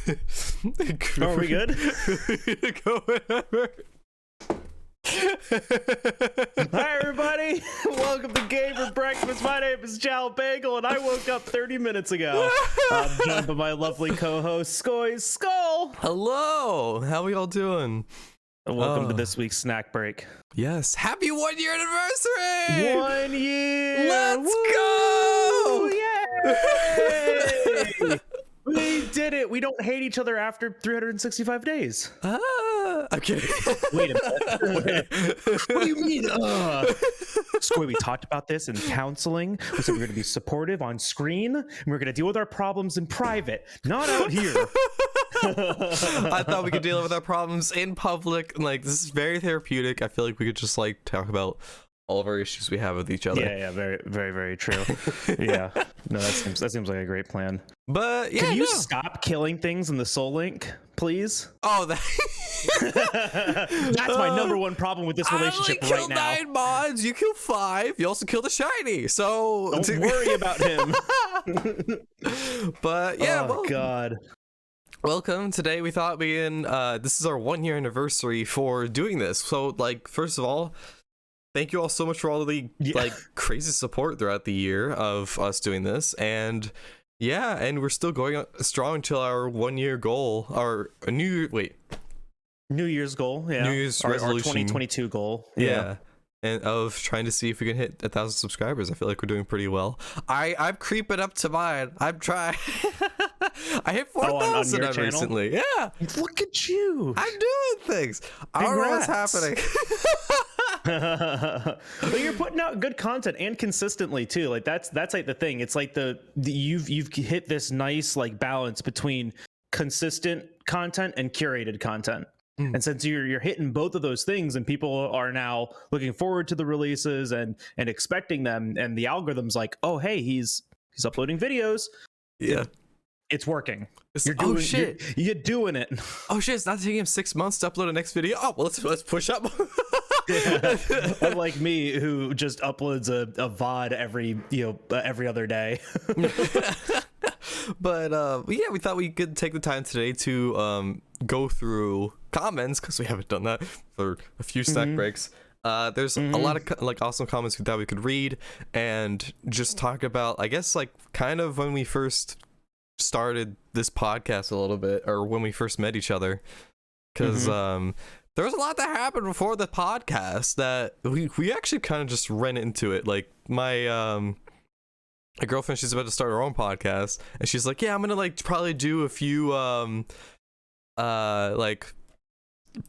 Are we good? Go whenever. Hi everybody, welcome to GamerBreakfast. My name is Jalbagel and I woke up 30 minutes ago. I'm joined by my lovely co-host SkojSkull. Hello, how we all doing? Welcome to this week's snack break. Yes, happy 1 year anniversary! 1 year! Let's Woo! go! Yay! We did it. We don't hate each other after 365 days. Okay. Wait a minute. What do you mean? Skoy, we talked about this in counseling. We said we we're going to be supportive on screen, and we we're going to deal with our problems in private, not out here. I thought we could deal with our problems in public. Like, this is very therapeutic. I feel like we could just like talk about all of our issues we have with each other. Yeah, very, very, very true. Yeah, no, that seems like a great plan. But yeah, can you stop killing things in the Soul Link, please? Oh, that's my number one problem with this relationship I right now. 9 mods, you kill 5. You also kill the shiny, so don't worry about him. But yeah, oh God. Welcome. Today we thought this is our 1 year anniversary for doing this. So, like, first of all, thank you all so much for all the like crazy support throughout the year of us doing this. And yeah, and we're still going strong till our 1 year goal, our New Year's goal, yeah. New Year's resolution. Our 2022 goal. Yeah. And of trying to see if we can hit 1,000 subscribers. I feel like we're doing pretty well. I'm creeping up to mine. I'm trying. I hit 4,000 recently. Yeah. Look at you. I'm doing things. I don't know what's happening. But you're putting out good content and consistently too. Like that's like the thing. It's like you've hit this nice like balance between consistent content and curated content. And since you're hitting both of those things and people are now looking forward to the releases and expecting them, and the algorithm's like, oh hey, he's uploading videos. Yeah. It's working. You're doing shit. You're doing it. Oh shit! It's not taking him 6 months to upload a next video. Oh well, let's push up. Yeah. Unlike me, who just uploads a VOD every other day. But yeah, we thought we could take the time today to go through comments, because we haven't done that for a few snack breaks. There's a lot of like awesome comments we thought we could read and just talk about, I guess, like kind of when we first started this podcast a little bit, or when we first met each other, because there was a lot that happened before the podcast that we actually kind of just ran into it. Like my girlfriend, she's about to start her own podcast, and she's like, yeah, I'm gonna like probably do a few like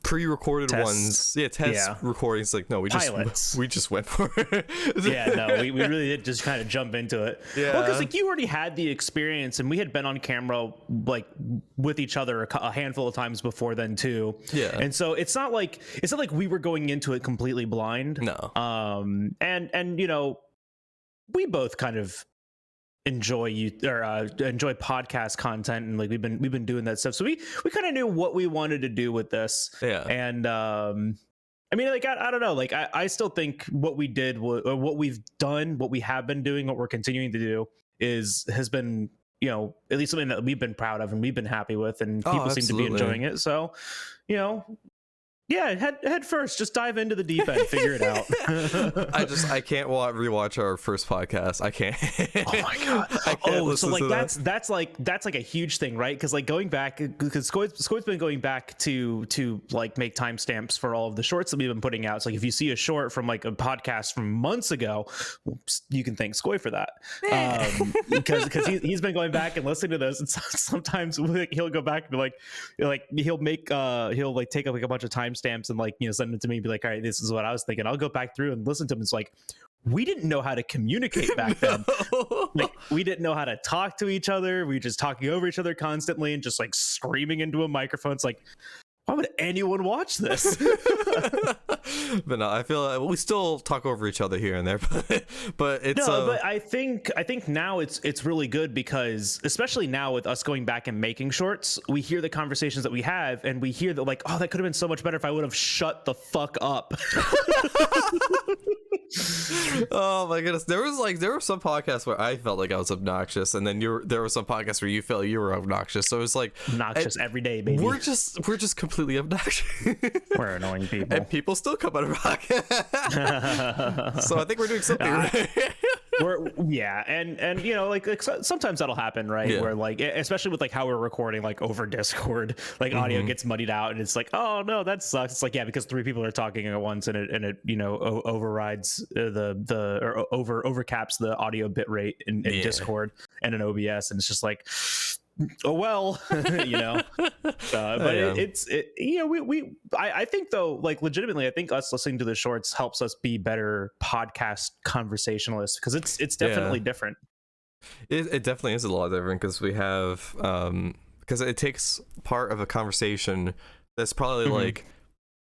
pre-recorded ones, test recordings. Like, no, we just went for it. Yeah, no, we really did just kind of jump into it. Yeah, well, because like you already had the experience, and we had been on camera like with each other a handful of times before then too. Yeah, and so it's not like we were going into it completely blind. No. And you know, we both kind of enjoy podcast content, and like we've been doing that stuff, so we kind of knew what we wanted to do with this. And I mean, like I don't know, like I still think what we did, or what we've done, what we have been doing, what we're continuing to do has been, you know, at least something that we've been proud of and we've been happy with, and people seem to be enjoying it. So, you know, yeah, head first, just dive into the deep end, figure it out. I can't rewatch our first podcast. I can't. Oh my God. So like that's like a huge thing, right? Because like going back, because Skoy's been going back to like make timestamps for all of the shorts that we've been putting out. So like if you see a short from like a podcast from months ago, you can thank Skoy for that. Because he's been going back and listening to those, and sometimes he'll go back and be like he'll like take like a bunch of timestamps and like, you know, send it to me and be like, all right, this is what I was thinking. I'll go back through and listen to them. It's like, we didn't know how to communicate back then. Like, we didn't know how to talk to each other. We were just talking over each other constantly and just like screaming into a microphone. It's like, why would anyone watch this? But no, I feel like we still talk over each other here and there, but it's but I think now it's really good, because especially now with us going back and making shorts, we hear the conversations that we have, and we hear that like, oh, that could have been so much better if I would have shut the fuck up. Oh my goodness, there were some podcasts where I felt like I was obnoxious, and then there were some podcasts where you felt you were obnoxious. So it's like obnoxious every day, baby. We're just completely obnoxious. We're annoying people, and people still come out of podcast. So I think we're doing something right. And you know, like sometimes that'll happen, right? Yeah. Where like, especially with like how we're recording, like over Discord, like audio gets muddied out, and it's like, oh no, that sucks. It's like, yeah, because 3 people are talking at once, and it you know overrides or overcaps the audio bit rate in Discord and in OBS, and it's just like, oh well, you know. But it's you know, I think though, like legitimately, I think us listening to the shorts helps us be better podcast conversationalists, because it's definitely different. It definitely is a lot different, because we have because it takes part of a conversation that's probably like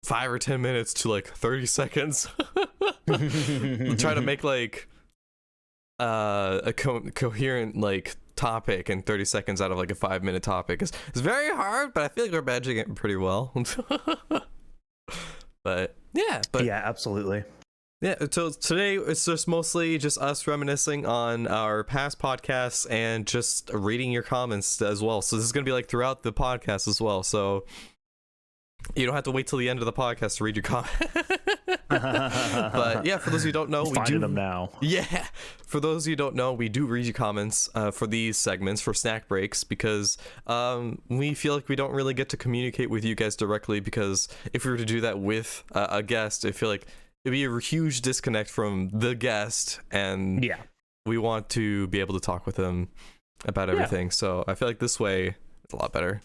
5 or 10 minutes to like 30 seconds. Try to make like a coherent like topic in 30 seconds out of like a 5-minute topic. It's very hard, but I feel like we're managing it pretty well. but yeah Absolutely. Yeah, so today it's just mostly just us reminiscing on our past podcasts and just reading your comments as well. So this is gonna be like throughout the podcast as well, so you don't have to wait till the end of the podcast to read your comment. But yeah, for those who don't know, we do them now. Yeah, for those who don't know, we do read your comments for these segments for snack breaks, because we feel like we don't really get to communicate with you guys directly, because if we were to do that with a guest, I feel like it'd be a huge disconnect from the guest, and we want to be able to talk with them about everything. So I feel like this way it's a lot better.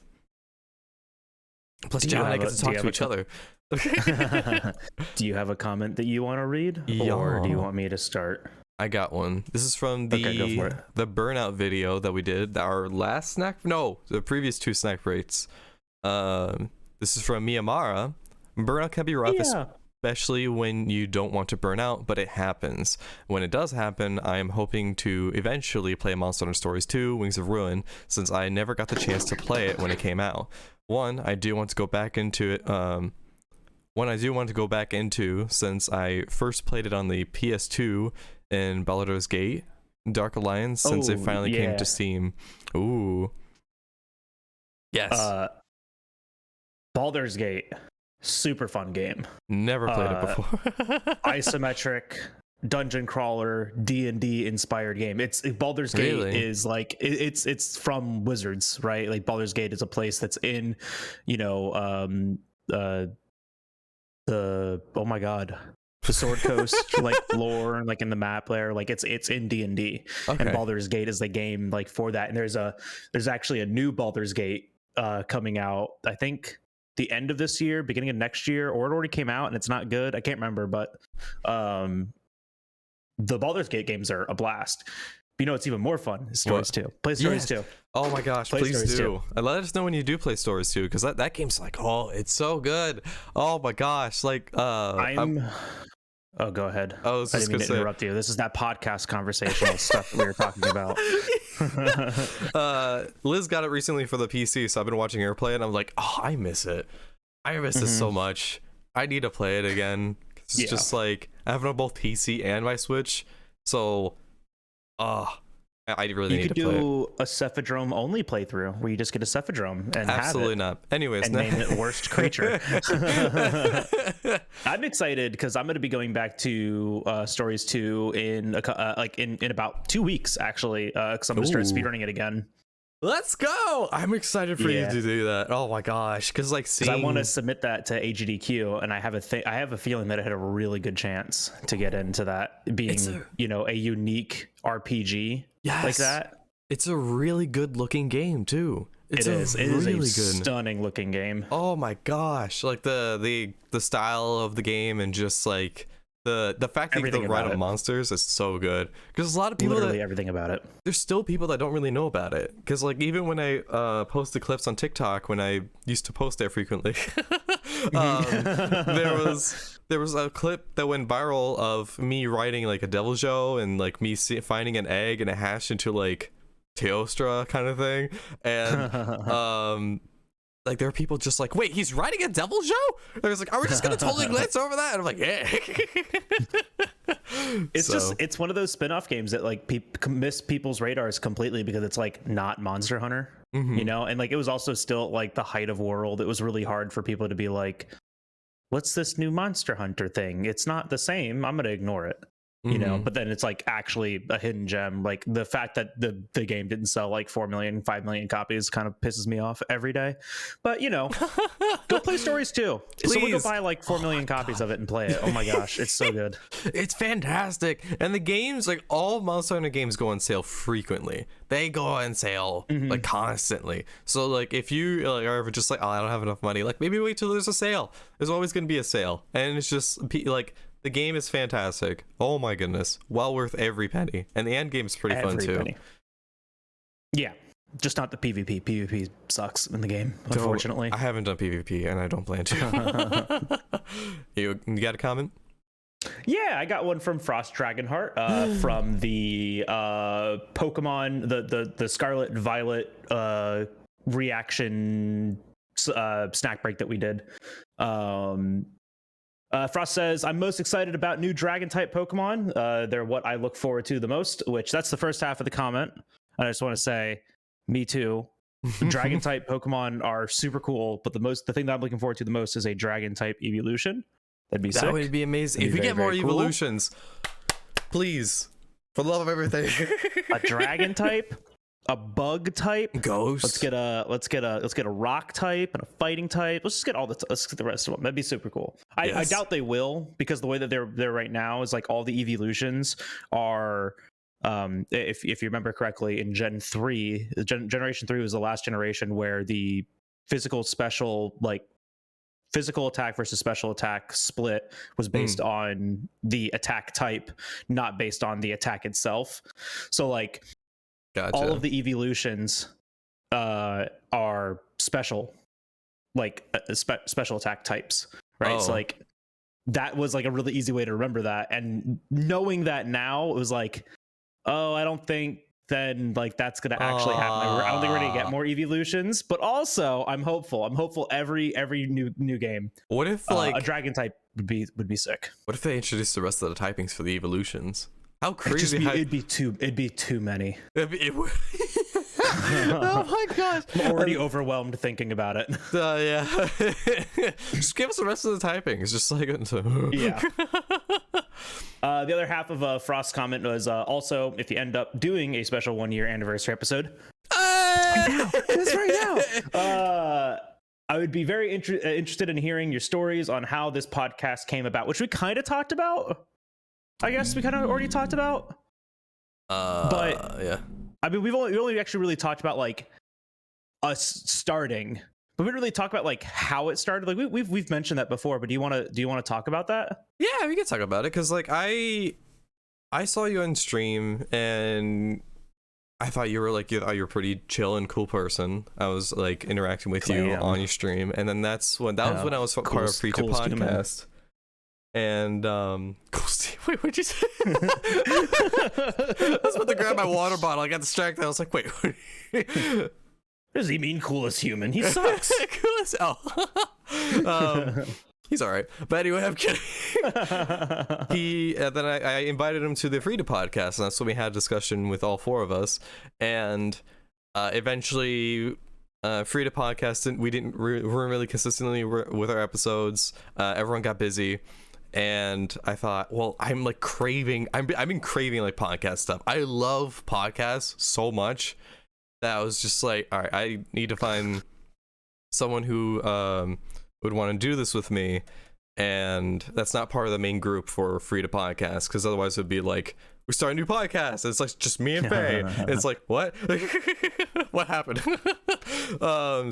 Plus, John and I get to talk to each other. Do you have a comment that you want to read, or do you want me to start? I got one. This is from the burnout video that we did, our last the previous 2 snack breaks. This is from Miyamara. Burnout can be rough, especially when you don't want to burn out, but it happens. When it does happen, I am hoping to eventually play Monster Hunter Stories 2: Wings of Ruin, since I never got the chance to play it when it came out. I do want to go back into it. Since I first played it on the PS2 in Baldur's Gate Dark Alliance, since it finally came to Steam. Ooh. Yes. Baldur's Gate, super fun game. Never played it before. Isometric dungeon crawler D&D inspired game. Baldur's Gate is like it's from Wizards, right? Like Baldur's Gate is a place that's in, you know, the oh my god, the Sword Coast like lore, like in the map there, like it's in D&D. And Baldur's Gate is the game like for that. And there's actually a new Baldur's Gate coming out, I think the end of this year, beginning of next year, or it already came out and it's not good, I can't remember, but the Baldur's Gate games are a blast. But you know, it's even more fun. Stories 2. Play Stories 2. Oh my gosh, please do. And let us know when you do play Stories 2, because that game's like, oh, it's so good. Oh my gosh, like Oh, go ahead. I was just I didn't mean to interrupt you. This is that podcast conversational stuff we were talking about. Liz got it recently for the PC, so I've been watching her play, and I'm like, oh, I miss it. I miss it so much. I need to play it again. It's just like, I have it on both PC and my Switch, so I really need to play it. You could do a Cephadrome only playthrough where you just get a Cephadrome and absolutely have it, not. Anyways, and name it worst creature. I'm excited because I'm going to be going back to Stories 2 in about 2 weeks actually, because I'm going to start speedrunning it again. Let's go! I'm excited for you to do that. Oh my gosh, because I want to submit that to AGDQ, and I have a feeling that it had a really good chance to get into that, being a unique RPG like that. It's a really good looking game too. It is a stunning looking game. Oh my gosh, like the style of the game, and just like the fact that you can ride on monsters is so good, because a lot of people everything about it. There's still people that don't really know about it, because like even when I posted clips on TikTok, when I used to post there frequently, there was a clip that went viral of me riding like a Jalbagel, and like me finding an egg and a hash into like Teostra kind of thing, and like there are people just like, wait, he's riding a Jalbagel? I was like, are we just gonna totally glance over that? And I'm like, yeah. It's just it's one of those spin-off games that like miss people's radars completely because it's like not Monster Hunter, you know, and like it was also still like the height of World. It was really hard for people to be like, what's this new Monster Hunter thing? It's not the same. I'm gonna ignore it. You know, but then it's like actually a hidden gem. Like the fact that the game didn't sell like 4 million, 5 million copies kind of pisses me off every day. But you know, go play Stories 2. Someone go buy like 4 million copies of it and play it. Oh my gosh, it's so good. It's fantastic. And the games, like all Monster Hunter games, go on sale frequently. They go on sale like constantly. So like if you like, are just like, oh, I don't have enough money, like maybe wait till there's a sale. There's always going to be a sale, and it's just like. The game is fantastic. Oh my goodness. Well worth every penny. And the end game's pretty fun too. Penny. Yeah. Just not the PvP. PvP sucks in the game, unfortunately. I haven't done PvP and I don't plan to. You got a comment? Yeah, I got one from Frost Dragonheart from the Pokemon, the Scarlet Violet reaction snack break that we did. Frost says, I'm most excited about new dragon type Pokemon. They're what I look forward to the most, which that's the first half of the comment. I just want to say, me too. Dragon type Pokemon are super cool, but the thing that I'm looking forward to the most is a dragon type evolution. That'd be sick. That would be amazing. If we get more evolutions, please, for the love of everything. A dragon type, a bug type, ghost. Let's get a rock type and a fighting type. Let's get let's get the rest of them. That'd be super cool. I doubt they will, because the way that they're right now is like all the evolutions are if you remember correctly, in Gen 3, Generation 3 was the last generation where the physical attack versus special attack split was based on the attack type, not based on the attack itself. So like gotcha. All of the evolutions are special, like special attack types, right? So like that was like a really easy way to remember that, and knowing that now, it was like, oh, I don't think then like that's gonna actually happen. I don't think we're gonna get more evolutions, but also I'm hopeful every new game. What if like a dragon type would be sick? What if they introduced the rest of the typings for the evolutions? How crazy! It'd be too many. Oh my gosh! I'm already overwhelmed thinking about it. Yeah. Just give us the rest of the typings. Just like yeah. The other half of Frost's comment was also, if you end up doing a special 1-year anniversary episode, that's right now. I would be very interested in hearing your stories on how this podcast came about, which we kind of talked about. I guess we kind of already talked about. But yeah. I mean, we only actually really talked about like us starting, but we didn't really talk about like how it started. Like we've mentioned that before, but do you want to talk about that? Yeah, we can talk about it, because like I saw you on stream and I thought you were you're a pretty chill and cool person. I was like interacting with you on your stream, and then that was when I was part of Free to Podcast. And wait, what'd you say? I was about to grab my water bottle. I got distracted. I was like, wait. What does he mean, coolest human? He sucks. Cool as hell. He's all right. But anyway, I'm kidding. Then I invited him to the Free to Podcast, and that's when we had a discussion with all 4 of us. And eventually, Free to Podcast, we weren't really consistently with our episodes. Everyone got busy. And I thought, well, I've been craving like podcast stuff. I love podcasts so much that I was just like, all right, I need to find someone who would want to do this with me. And that's not part of the main group for Free to Podcast, because otherwise it'd be like, we start a new podcast. And it's like just me and Faye. And it's like, what? What happened?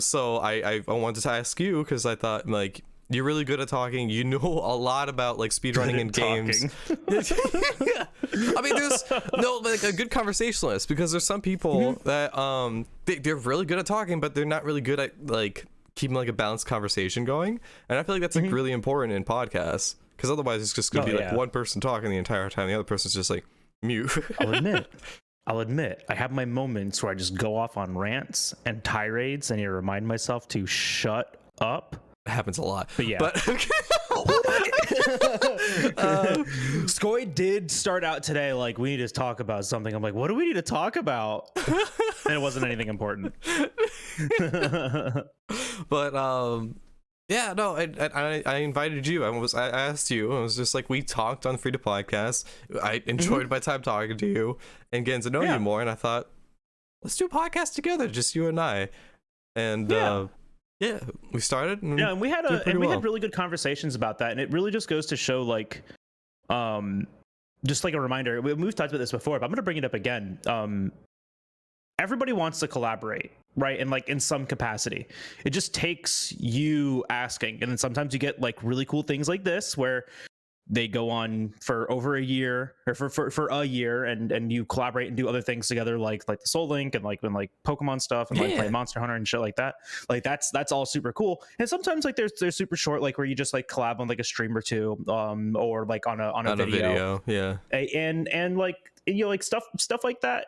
So I wanted to ask you, because I thought like, you're really good at talking. You know a lot about like speedrunning in games. I mean, there's a good conversationalist, because there's some people that they're really good at talking, but they're not really good at like keeping like a balanced conversation going. And I feel like that's like really important in podcasts, because otherwise it's just gonna be like one person talking the entire time, the other person's just like mute. I'll admit, I have my moments where I just go off on rants and tirades, and I remind myself to shut up. It happens a lot, but yeah. But Skoj did start out today like, we need to talk about something. I'm like, what do we need to talk about? And it wasn't anything important. But yeah, no, I invited you. I asked you. I was just like, we talked on Free to Podcast. I enjoyed my time talking to you and getting to know you more. And I thought, let's do a podcast together, just you and I. And yeah, we started. And we had had really good conversations about that. And it really just goes to show, like, just like a reminder. We've talked about this before, but I'm going to bring it up again. Everybody wants to collaborate, right? And like in some capacity, it just takes you asking. And then sometimes you get like really cool things like this where they go on for over a year or for a year and you collaborate and do other things together, like the Soul Link and like when like Pokemon stuff and like play Monster Hunter and shit like that. Like that's all super cool. And sometimes like there's super short, like where you just like collab on like a stream or two, or like on a video. Yeah. And like, you know, like stuff like that.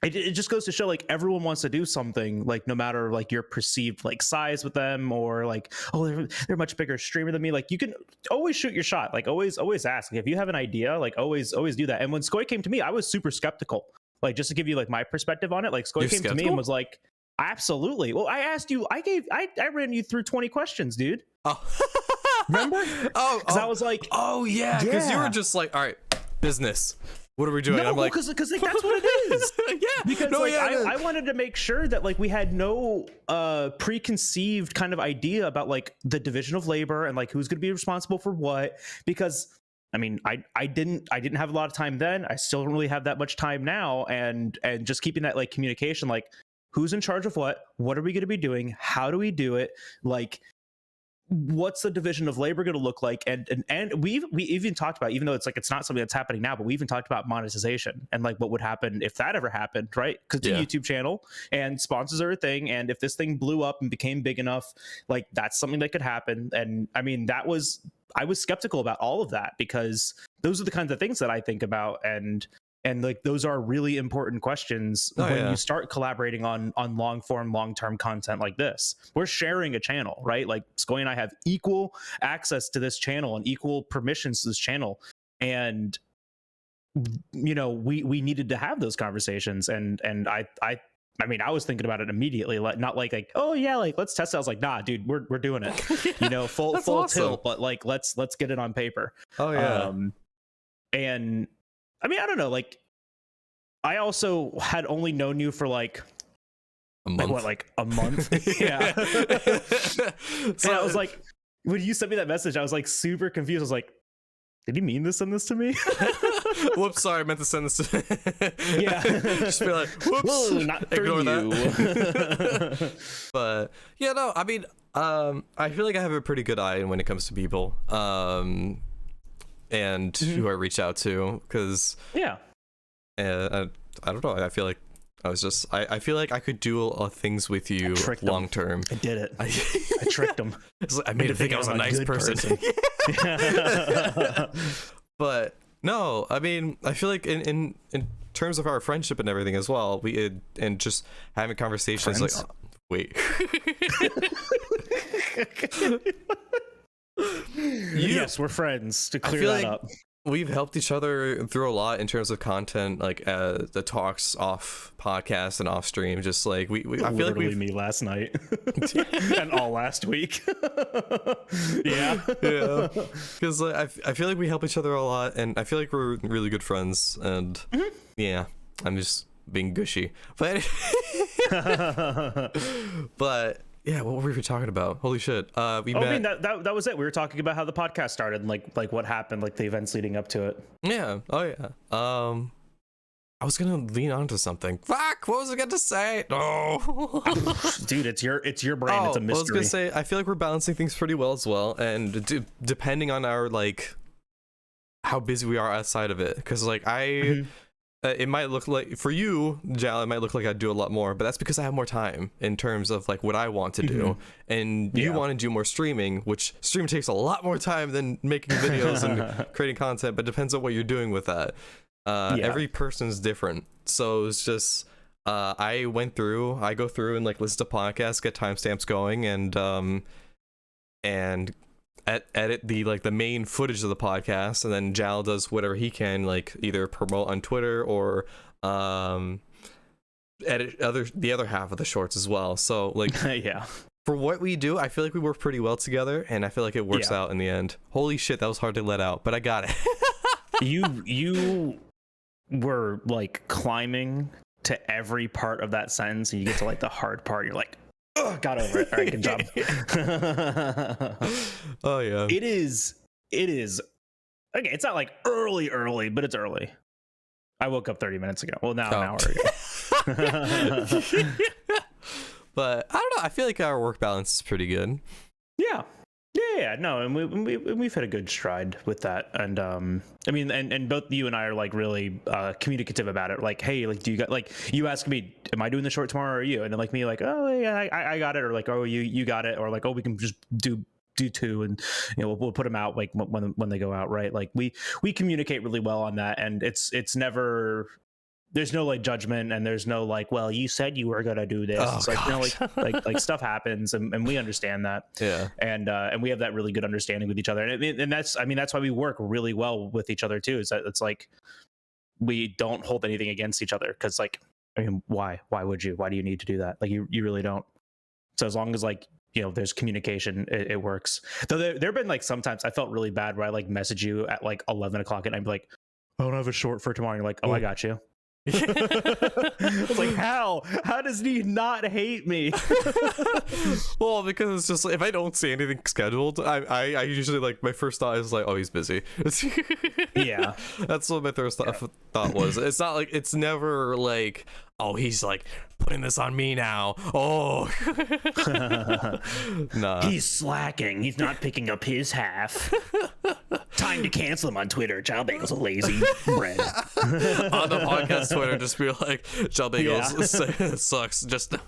It just goes to show, like, everyone wants to do something, like, no matter like your perceived like size with them, or like, oh, they're much bigger streamer than me. Like, you can always shoot your shot. Like, always ask. Like, if you have an idea, like, always do that. And when Skoj came to me, I was super skeptical. Like, just to give you like my perspective on it, like Skoj came to me and was like, absolutely. Well, I asked you, I ran you through 20 questions, dude. Oh, remember? Because I was like, oh yeah, because you were just like, all right, business. What are we doing? No, I'm like, because like, that's what it is. Yeah, because I wanted to make sure that like we had no preconceived kind of idea about like the division of labor and like who's going to be responsible for what. Because I mean, I didn't have a lot of time then. I still don't really have that much time now, and just keeping that like communication, like who's in charge of what are we going to be doing, how do we do it, like what's the division of labor going to look like, and we even talked about, even though it's like it's not something that's happening now, but we even talked about monetization and like what would happen if that ever happened, right? Because it's a YouTube channel and sponsors are a thing, and if this thing blew up and became big enough, like that's something that could happen. And I mean, I was skeptical about all of that, because those are the kinds of things that I think about, and like those are really important questions when you start collaborating on long form, long term content like this. We're sharing a channel, right? Like Skoj and I have equal access to this channel and equal permissions to this channel, and you know, we needed to have those conversations. And I mean, I was thinking about it immediately, like not like oh yeah, like let's test it. I was like, nah, dude, we're doing it. You know, full awesome. Tilt, but like let's get it on paper. Oh yeah. And I mean, I don't know, like I also had only known you for like a month. Like a month? Yeah. So I was like, when you sent me that message, I was like super confused. I was like, did he mean to send this to me? Whoops, sorry, I meant to send this to yeah. Just be like, whoops. Whoa, not for ignore you. That. But yeah, no, I mean, I feel like I have a pretty good eye when it comes to people. And who I reach out to, because I don't know, I feel like I feel like I could do things with you long term. I did it. I tricked him. I made him think I was a nice person. But no, I mean, I feel like in terms of our friendship and everything as well, and just having conversations like, wait. Yes, we're friends, to clear that up. We've helped each other through a lot in terms of content, like the talks off podcast and off stream. Just like I feel like me last night and all last week. yeah. Because I feel like we help each other a lot, and I feel like we're really good friends. And yeah, I'm just being gushy, but but. Yeah, what were we talking about? Holy shit. Met... I mean, that was it. We were talking about how the podcast started and like what happened, like the events leading up to it. Yeah. Oh yeah. I was gonna lean onto something. Fuck! What was I going to say? No. Dude, it's your brain. It's a mystery. I was gonna say, I feel like we're balancing things pretty well as well, and depending on our like how busy we are outside of it, because like it might look like, for you, Jal, it might look like I do a lot more, but that's because I have more time in terms of like what I want to do. And you want to do more streaming, which stream takes a lot more time than making videos and creating content, but depends on what you're doing with that. Every person's different. So it's just, I go through and like listen to podcasts, get timestamps going, and edit the main footage of the podcast, and then Jal does whatever he can, like either promote on Twitter or edit the other half of the shorts as well. So like yeah. For what we do, I feel like we work pretty well together, and I feel like it works out in the end. Holy shit, that was hard to let out, but I got it. You were like climbing to every part of that sentence, and you get to like the hard part, you're like, oh, got over it. All right, good job. Oh yeah. It is okay, it's not like early, but it's early. I woke up 30 minutes ago. Well, now an hour ago. But I don't know. I feel like our work balance is pretty good. Yeah. No, and we've had a good stride with that, and I mean, and both you and I are like really communicative about it. Like, hey, like, do you got, like, you ask me, am I doing the short tomorrow or are you? And then like me, like, oh yeah, I got it, or like, oh you got it, or like, oh, we can just do two, and you know, we'll put them out like when they go out, right? Like we communicate really well on that, and it's never. There's no like judgment, and there's no like, well, you said you were gonna do this. Oh, it's like, you know, like stuff happens, and we understand that. Yeah. And we have that really good understanding with each other, and that's, I mean, that's why we work really well with each other too. Is that it's like we don't hold anything against each other, because like, I mean, why would you? Why do you need to do that? Like you really don't. So as long as like, you know, there's communication, it works. Though there have been like sometimes I felt really bad where I like message you at like 11 o'clock and I'd be like, I don't have a short for tomorrow. And you're like, oh, I got you. I was like, how does he not hate me? Well, because it's just like, if I don't see anything scheduled, I usually like, my first thought is like, oh, he's busy. Yeah, that's what my first thought was. It's not like, it's never like, oh, he's like putting this on me now. Oh, nah, he's slacking, he's not picking up his half. Time to cancel him on Twitter. Jalbagel's a lazy bread. On the podcast Twitter, just be like, Jalbagel sucks. Just on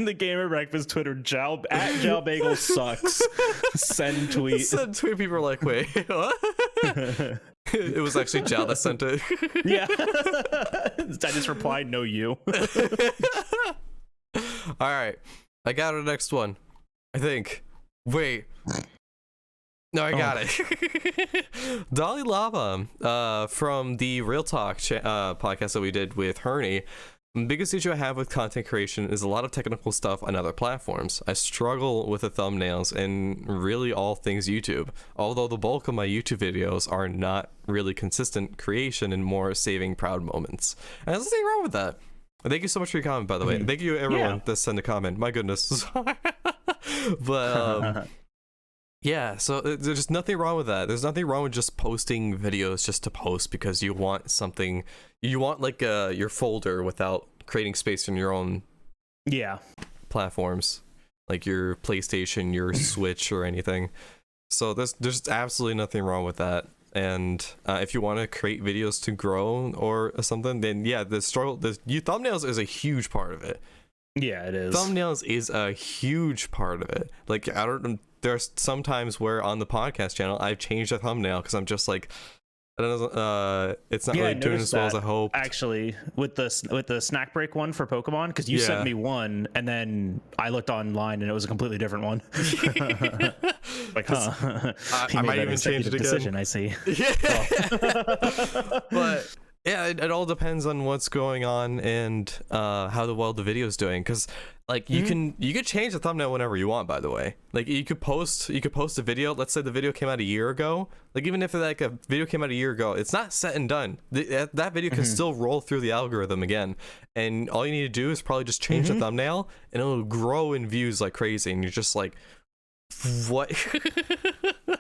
the GamerBreakfast Twitter, at Jalbagel sucks. Send tweet. People are like, wait, what? It was actually Jal that sent it. Yeah. I just replied, no, you. All right, I got our next one, I think. Wait. No, I got it. Dalai Lama, from the Real Talk podcast that we did with Herney. The biggest issue I have with content creation is a lot of technical stuff on other platforms. I struggle with the thumbnails and really all things YouTube, although the bulk of my YouTube videos are not really consistent creation and more saving proud moments. And there's nothing wrong with that. Thank you so much for your comment, by the way. Thank you everyone that sent a comment. My goodness. But yeah, so there's nothing wrong with that. There's nothing wrong with just posting videos just to post because you want something. You want like your folder without creating space in your own platforms, like your PlayStation, your Switch, or anything. So there's absolutely nothing wrong with that. And if you want to create videos to grow or something, then yeah, thumbnails is a huge part of it. Yeah, it is. Thumbnails is a huge part of it. Like, I don't. There's some times where on the podcast channel I've changed a thumbnail because I'm just like, I don't know, it's not really doing as well as I hoped. Actually, with the SnackBreak one for Pokemon, because you sent me one and then I looked online and it was a completely different one. Like, huh? I might even change it again. Decision, I see. But yeah, it all depends on what's going on and how the video is doing, because like you could change the thumbnail whenever you want, by the way. Like you could post a video. Let's say the video came out a year ago. Like even if like a video came out a year ago, it's not set and done. That video can still roll through the algorithm again, and all you need to do is probably just change the thumbnail and it'll grow in views like crazy, and you're just like, what?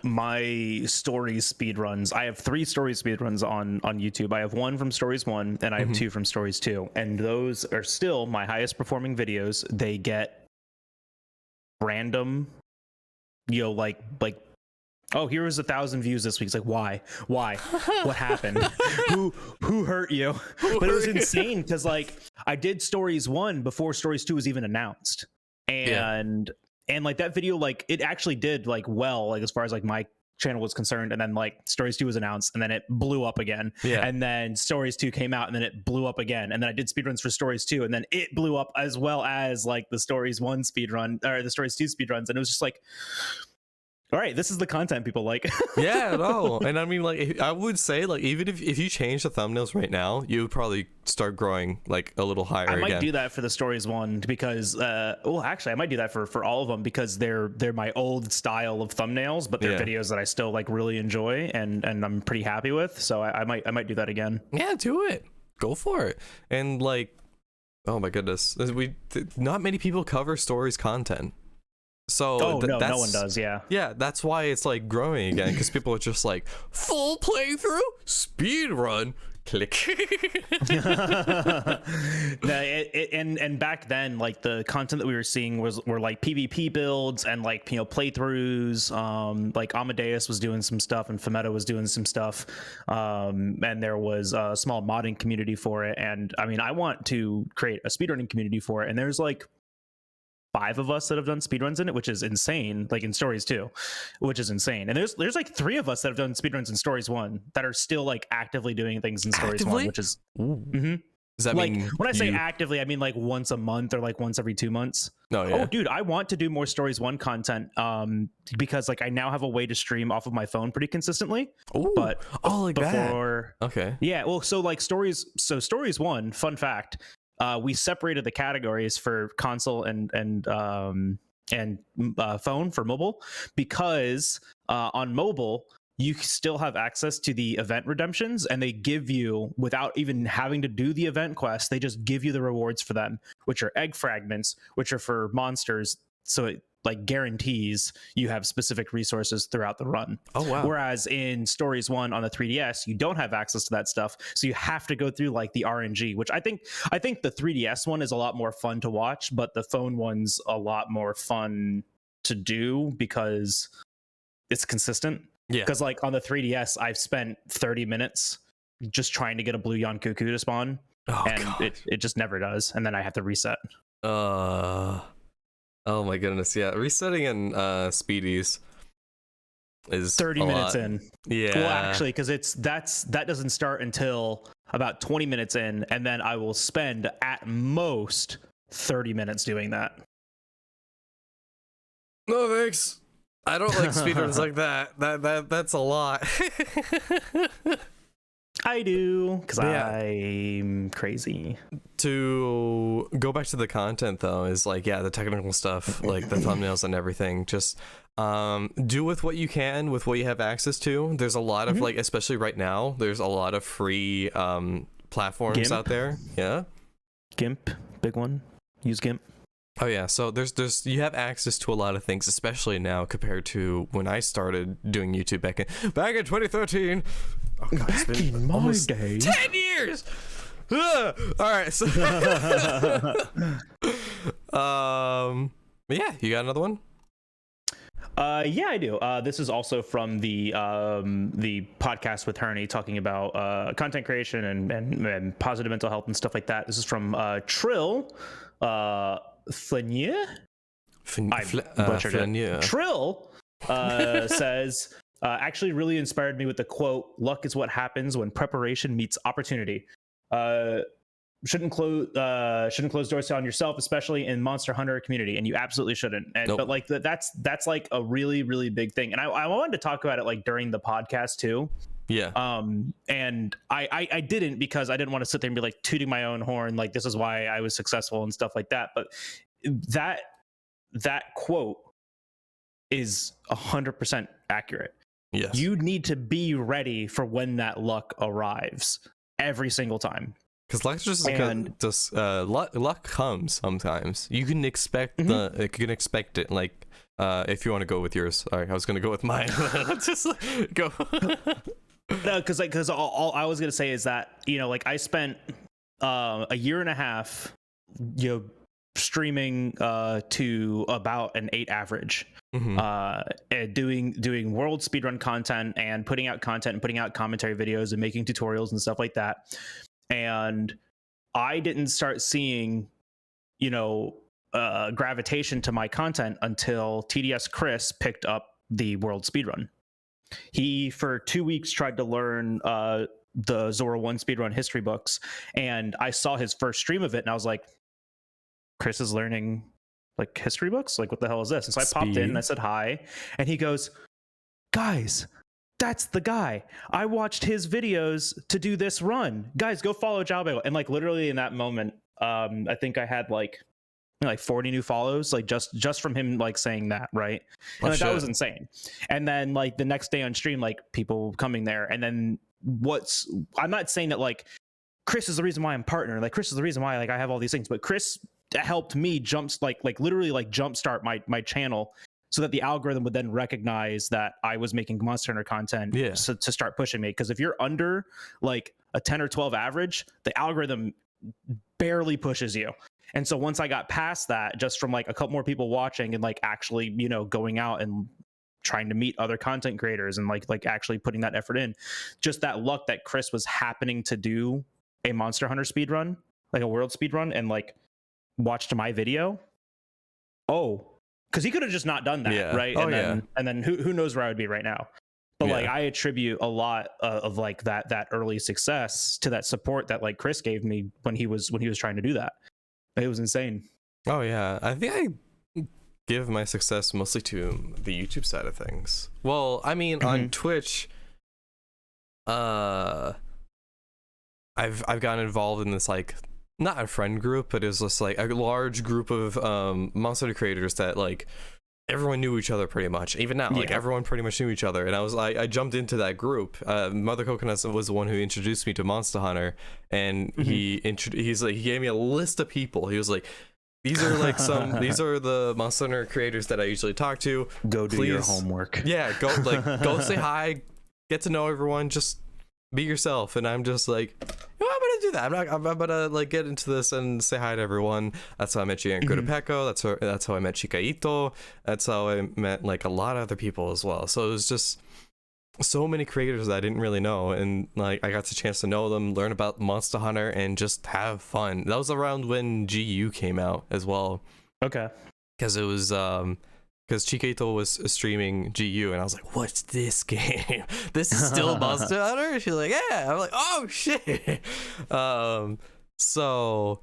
My stories speed runs, I have 3 stories speed runs on YouTube. I have 1 from stories 1 and I have 2 from stories 2, and those are still my highest performing videos. They get random, you know, like oh, here was 1,000 views this week. It's like, why what happened? who hurt you? But it was insane because like I did stories 1 before stories 2 was even announced, and like that video, like it actually did like well, like as far as like my channel was concerned, and then like Stories 2 was announced, and then it blew up again. Yeah. And then Stories 2 came out, and then it blew up again. And then I did speedruns for Stories 2, and then it blew up, as well as like the Stories 1 speedrun, or the Stories 2 speedruns. And it was just like, all right, this is the content people like. Yeah, no. And I mean, like, I would say, like, even if you change the thumbnails right now, you would probably start growing like a little higher. I might again. do that for the Stories 1 because well, actually I might do that for all of them, because they're my old style of thumbnails, but they're videos that I still like really enjoy and I'm pretty happy with. So I might do that again. Yeah, do it. Go for it. And like, oh my goodness, not many people cover Stories content. So no one does. Yeah, that's why it's like growing again, because people are just like, full playthrough, speed run, click. and back then, like the content that we were seeing were like PvP builds and like playthroughs. Like Amadeus was doing some stuff and Fumetta was doing some stuff, and there was a small modding community for it. And I mean, I want to create a speedrunning community for it, and there's like 5 of us that have done speedruns in it, which is insane. Like in Stories 2, which is insane. And there's like 3 of us that have done speedruns in Stories 1 that are still like actively doing things in Stories 1, which is Does that like, mean when I say actively, I mean like once a month or like once every 2 months. No, yeah. Oh dude, I want to do more Stories 1 content because like I now have a way to stream off of my phone pretty consistently. Ooh. But like before that. Okay. Yeah, well, so like Stories 1, fun fact, we separated the categories for console and phone for mobile, because on mobile you still have access to the event redemptions, and they give you, without even having to do the event quest, they just give you the rewards for them, which are egg fragments, which are for monsters. So it like guarantees you have specific resources throughout the run. Oh wow. Whereas in Stories 1 on the 3DS, you don't have access to that stuff, so you have to go through like the RNG, which I think the 3DS one is a lot more fun to watch, but the phone one's a lot more fun to do because it's consistent. Yeah. Because like on the 3DS, I've spent 30 minutes just trying to get a blue Yonkuku to spawn, and it just never does, and then I have to reset. Oh my goodness, yeah. Resetting in speedies is 30 minutes in. Yeah. Well, actually, because that doesn't start until about 20 minutes in, and then I will spend at most 30 minutes doing that. No thanks. I don't like speedruns like that. That's a lot. I do, because I'm crazy. To go back to the content though, is like, yeah, the technical stuff, like the thumbnails and everything, just do with what you can, with what you have access to. There's a lot of like, especially right now, there's a lot of free platforms GIMP out there. Yeah. GIMP, big one. Use GIMP. Oh yeah, so there's you have access to a lot of things, especially now compared to when I started doing YouTube back in 2013. Oh God, back in my day, 10 years. All right, so yeah, you got another one? Yeah, I do. This is also from the podcast with Herney, talking about content creation and positive mental health and stuff like that. This is from Trill Flenier. I butchered it. Trill says, actually really inspired me with the quote, "Luck is what happens when preparation meets opportunity. Shouldn't close doors on yourself, especially in Monster Hunter community, and you absolutely shouldn't." And Nope. But like that's like a really, really big thing, and I wanted to talk about it like during the podcast too. Yeah. And I didn't, because I didn't want to sit there and be like tooting my own horn, like this is why I was successful and stuff like that. But that quote is 100% accurate. Yes. You need to be ready for when that luck arrives every single time. Because luck just luck comes sometimes. You can expect you can expect it. Like if you want to go with yours. All right, I was gonna go with mine. Just go. No, because all I was gonna say is that, you know, like I spent a year and a half, you know, streaming to about an 8 average, and doing world speedrun content and putting out content and putting out commentary videos and making tutorials and stuff like that. And I didn't start seeing, you know, gravitation to my content until TDS Chris picked up the world speedrun. he for 2 weeks tried to learn the Zora 1 speedrun history books, and I saw his first stream of it, and I was like, Chris is learning like history books? Like, what the hell is this? And so I popped in and I said hi, and he goes, guys, that's the guy. I watched his videos to do this run. Guys, go follow Jalbagel. And like literally in that moment, I think I had like 40 new follows, like just from him like saying that, right? And like, that was insane. And then like the next day on stream, like people coming there, and then I'm not saying that like Chris is the reason why I'm partner, like Chris is the reason why like I have all these things, but Chris helped me literally jumpstart my channel, so that the algorithm would then recognize that I was making Monster Hunter content, to start pushing me. Because if you're under like a 10 or 12 average, the algorithm barely pushes you. And so once I got past that, just from like a couple more people watching and like actually, you know, going out and trying to meet other content creators and like actually putting that effort in, just that luck that Chris was happening to do a Monster Hunter speedrun, like a world speedrun, and like watched my video. Because he could have just not done that, right? And then who knows where I would be right now. But like I attribute a lot of like that early success to that support that like Chris gave me when he was trying to do that. It was insane. Oh yeah, I think I give my success mostly to the YouTube side of things. Well, I mean, on Twitch, I've gotten involved in this like, not a friend group, but it was just like a large group of Monster Hunter creators that like everyone knew each other pretty much. Even now, like everyone pretty much knew each other. And I jumped into that group. Mother Coconut was the one who introduced me to Monster Hunter, and he gave me a list of people. He was like, these are like these are the Monster Hunter creators that I usually talk to. Go do your homework. Yeah, go say hi, get to know everyone, just be yourself. And I'm just like, I'm gonna do that. I'm gonna like get into this and say hi to everyone. That's how I met Giancarlo Pecco. That's how I met Chikaito. That's how I met like a lot of other people as well. So it was just so many creators that I didn't really know, and like I got the chance to know them, learn about Monster Hunter, and just have fun. That was around when GU came out as well. Okay. Because it was because Chikaito was streaming GU, and I was like, what's this game? This is still Monster Hunter? She's like, yeah. I'm like, oh shit. So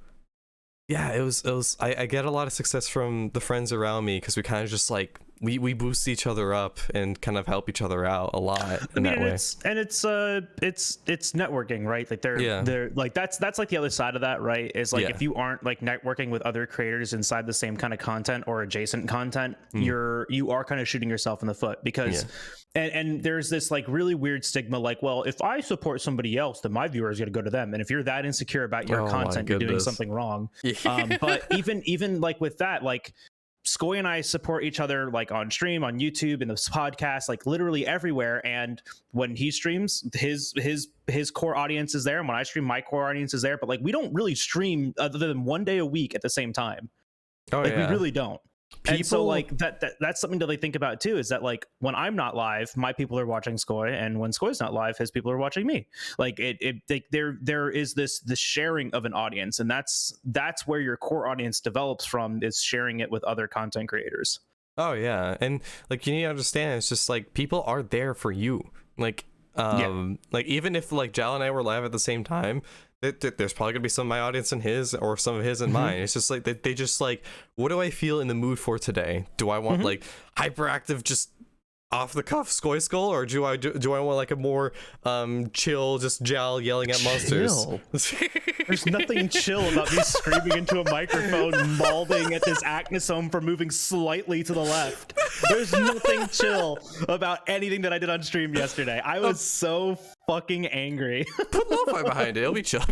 yeah, it was I get a lot of success from the friends around me, because we kind of just like we boost each other up and kind of help each other out a lot in that way. It's networking, right? Like they're like that's like the other side of that, right? Is like if you aren't like networking with other creators inside the same kind of content or adjacent content, you are kind of shooting yourself in the foot, because and there's this like really weird stigma, like, well, if I support somebody else, then my viewers are gonna go to them, and if you're that insecure about your content, you're doing something wrong. But even like with that, like Skoj and I support each other like on stream, on YouTube, in this podcast, like literally everywhere. And when he streams, his core audience is there, and when I stream, my core audience is there. But like we don't really stream other than one day a week at the same time. We really don't. And so like that's something to like think about too, is that like when I'm not live, my people are watching Skoj, and when Skoj's not live, his people are watching me. Like there is this sharing of an audience, and that's where your core audience develops from, is sharing it with other content creators. Oh yeah, and like you need to understand, it's just like people are there for you. Like like even if like Jal and I were live at the same time, there's probably gonna be some of my audience in his, or some of his in mine. It's just like they just like, what do I feel in the mood for today? Do I want like hyperactive, just off the cuff SkojSkull, or do I want like a more chill, just Jal yelling at monsters? There's nothing chill about me screaming into a microphone, malding at this acnosome for moving slightly to the left. There's nothing chill about anything that I did on stream yesterday. I was so fucking angry. Put lo-fi behind it, it'll be chill.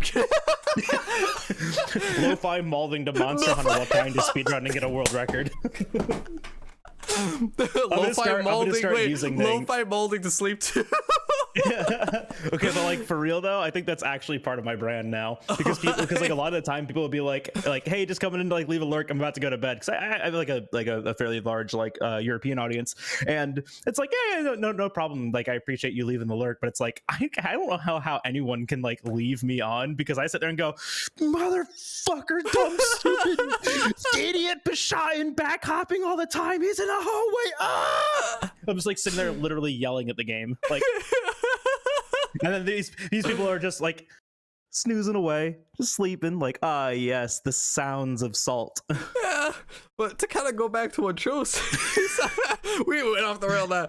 Lo-fi malding to Monster Hunter while trying to speedrun and get a world record. Lo-fi molding to sleep too. Okay, but like for real though, I think that's actually part of my brand now, because like a lot of the time people will be like, hey, just coming in to like leave a lurk, I'm about to go to bed, because I have like a fairly large like European audience, and it's like, yeah, no problem, like I appreciate you leaving the lurk, but it's like I don't know how anyone can like leave me on, because I sit there and go, motherfucker, dumb stupid idiot Pashayan back hopping all the time, he's in a hallway, I'm just like sitting there literally yelling at the game, like, and then these people are just like snoozing away, just sleeping, like, ah, yes, the sounds of salt. Yeah, but to kind of go back to what Joe says, we went off the rail now.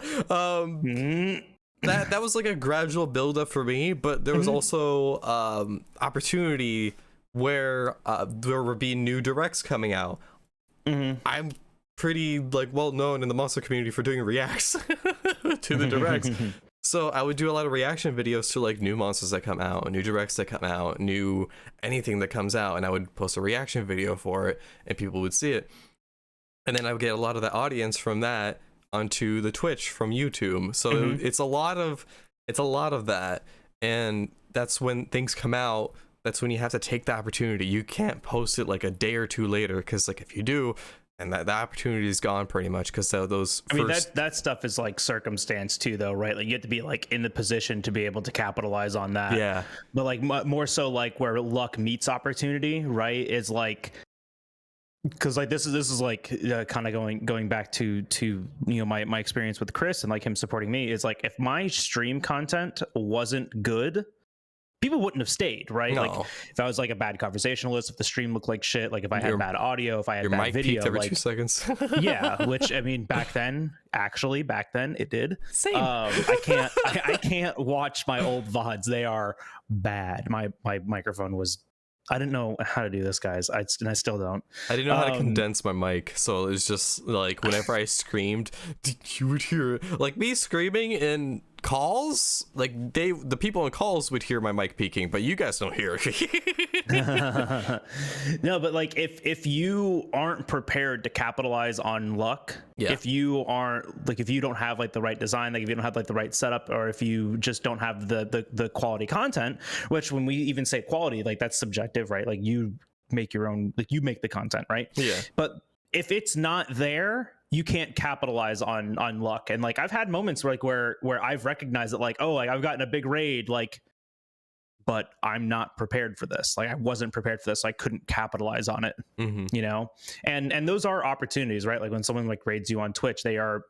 That was like a gradual buildup for me, but there was also opportunity where there would be new directs coming out. I'm pretty like well known in the monster community for doing reacts to the directs. So I would do a lot of reaction videos to like new monsters that come out, new directs that come out, new anything that comes out, and I would post a reaction video for it and people would see it. And then I would get a lot of the audience from that onto the Twitch from YouTube. So it's a lot of that, and that's when things come out. That's when you have to take the opportunity. You can't post it like a day or two later, because like if you do, and that opportunity is gone pretty much, because those I mean that stuff is like circumstance too, though, right? Like you have to be like in the position to be able to capitalize on that. Yeah, but like more so like where luck meets opportunity, right? Is like, because like this is like kind of going back to you know my experience with Chris and like him supporting me, is like if my stream content wasn't good, people wouldn't have stayed, right? No. Like if I was like a bad conversationalist, if the stream looked like shit, like if I had bad audio, if I had your bad mic video, peaked every like 2 seconds. yeah, which I mean back then it did. Same. I can't watch my old VODs. They are bad. My microphone was, I didn't know how to do this, guys. I still don't. I didn't know how to condense my mic, so it was just like whenever I screamed, you would hear like me screaming in calls. Like the people in calls would hear my mic peaking, but you guys don't hear it. No, but like if you aren't prepared to capitalize on luck, if you don't have like the right design, like if you don't have like the right setup, or if you just don't have the quality content, which when we even say quality, like that's subjective, right? Like you make your own, like you make the content, right? Yeah. But if it's not there, you can't capitalize on luck. And like I've had moments where I've recognized that, like, oh, like I've gotten a big raid, like, but I'm not prepared for this. Like I wasn't prepared for this, so I couldn't capitalize on it. You know, and those are opportunities, right? Like when someone like raids you on Twitch, they are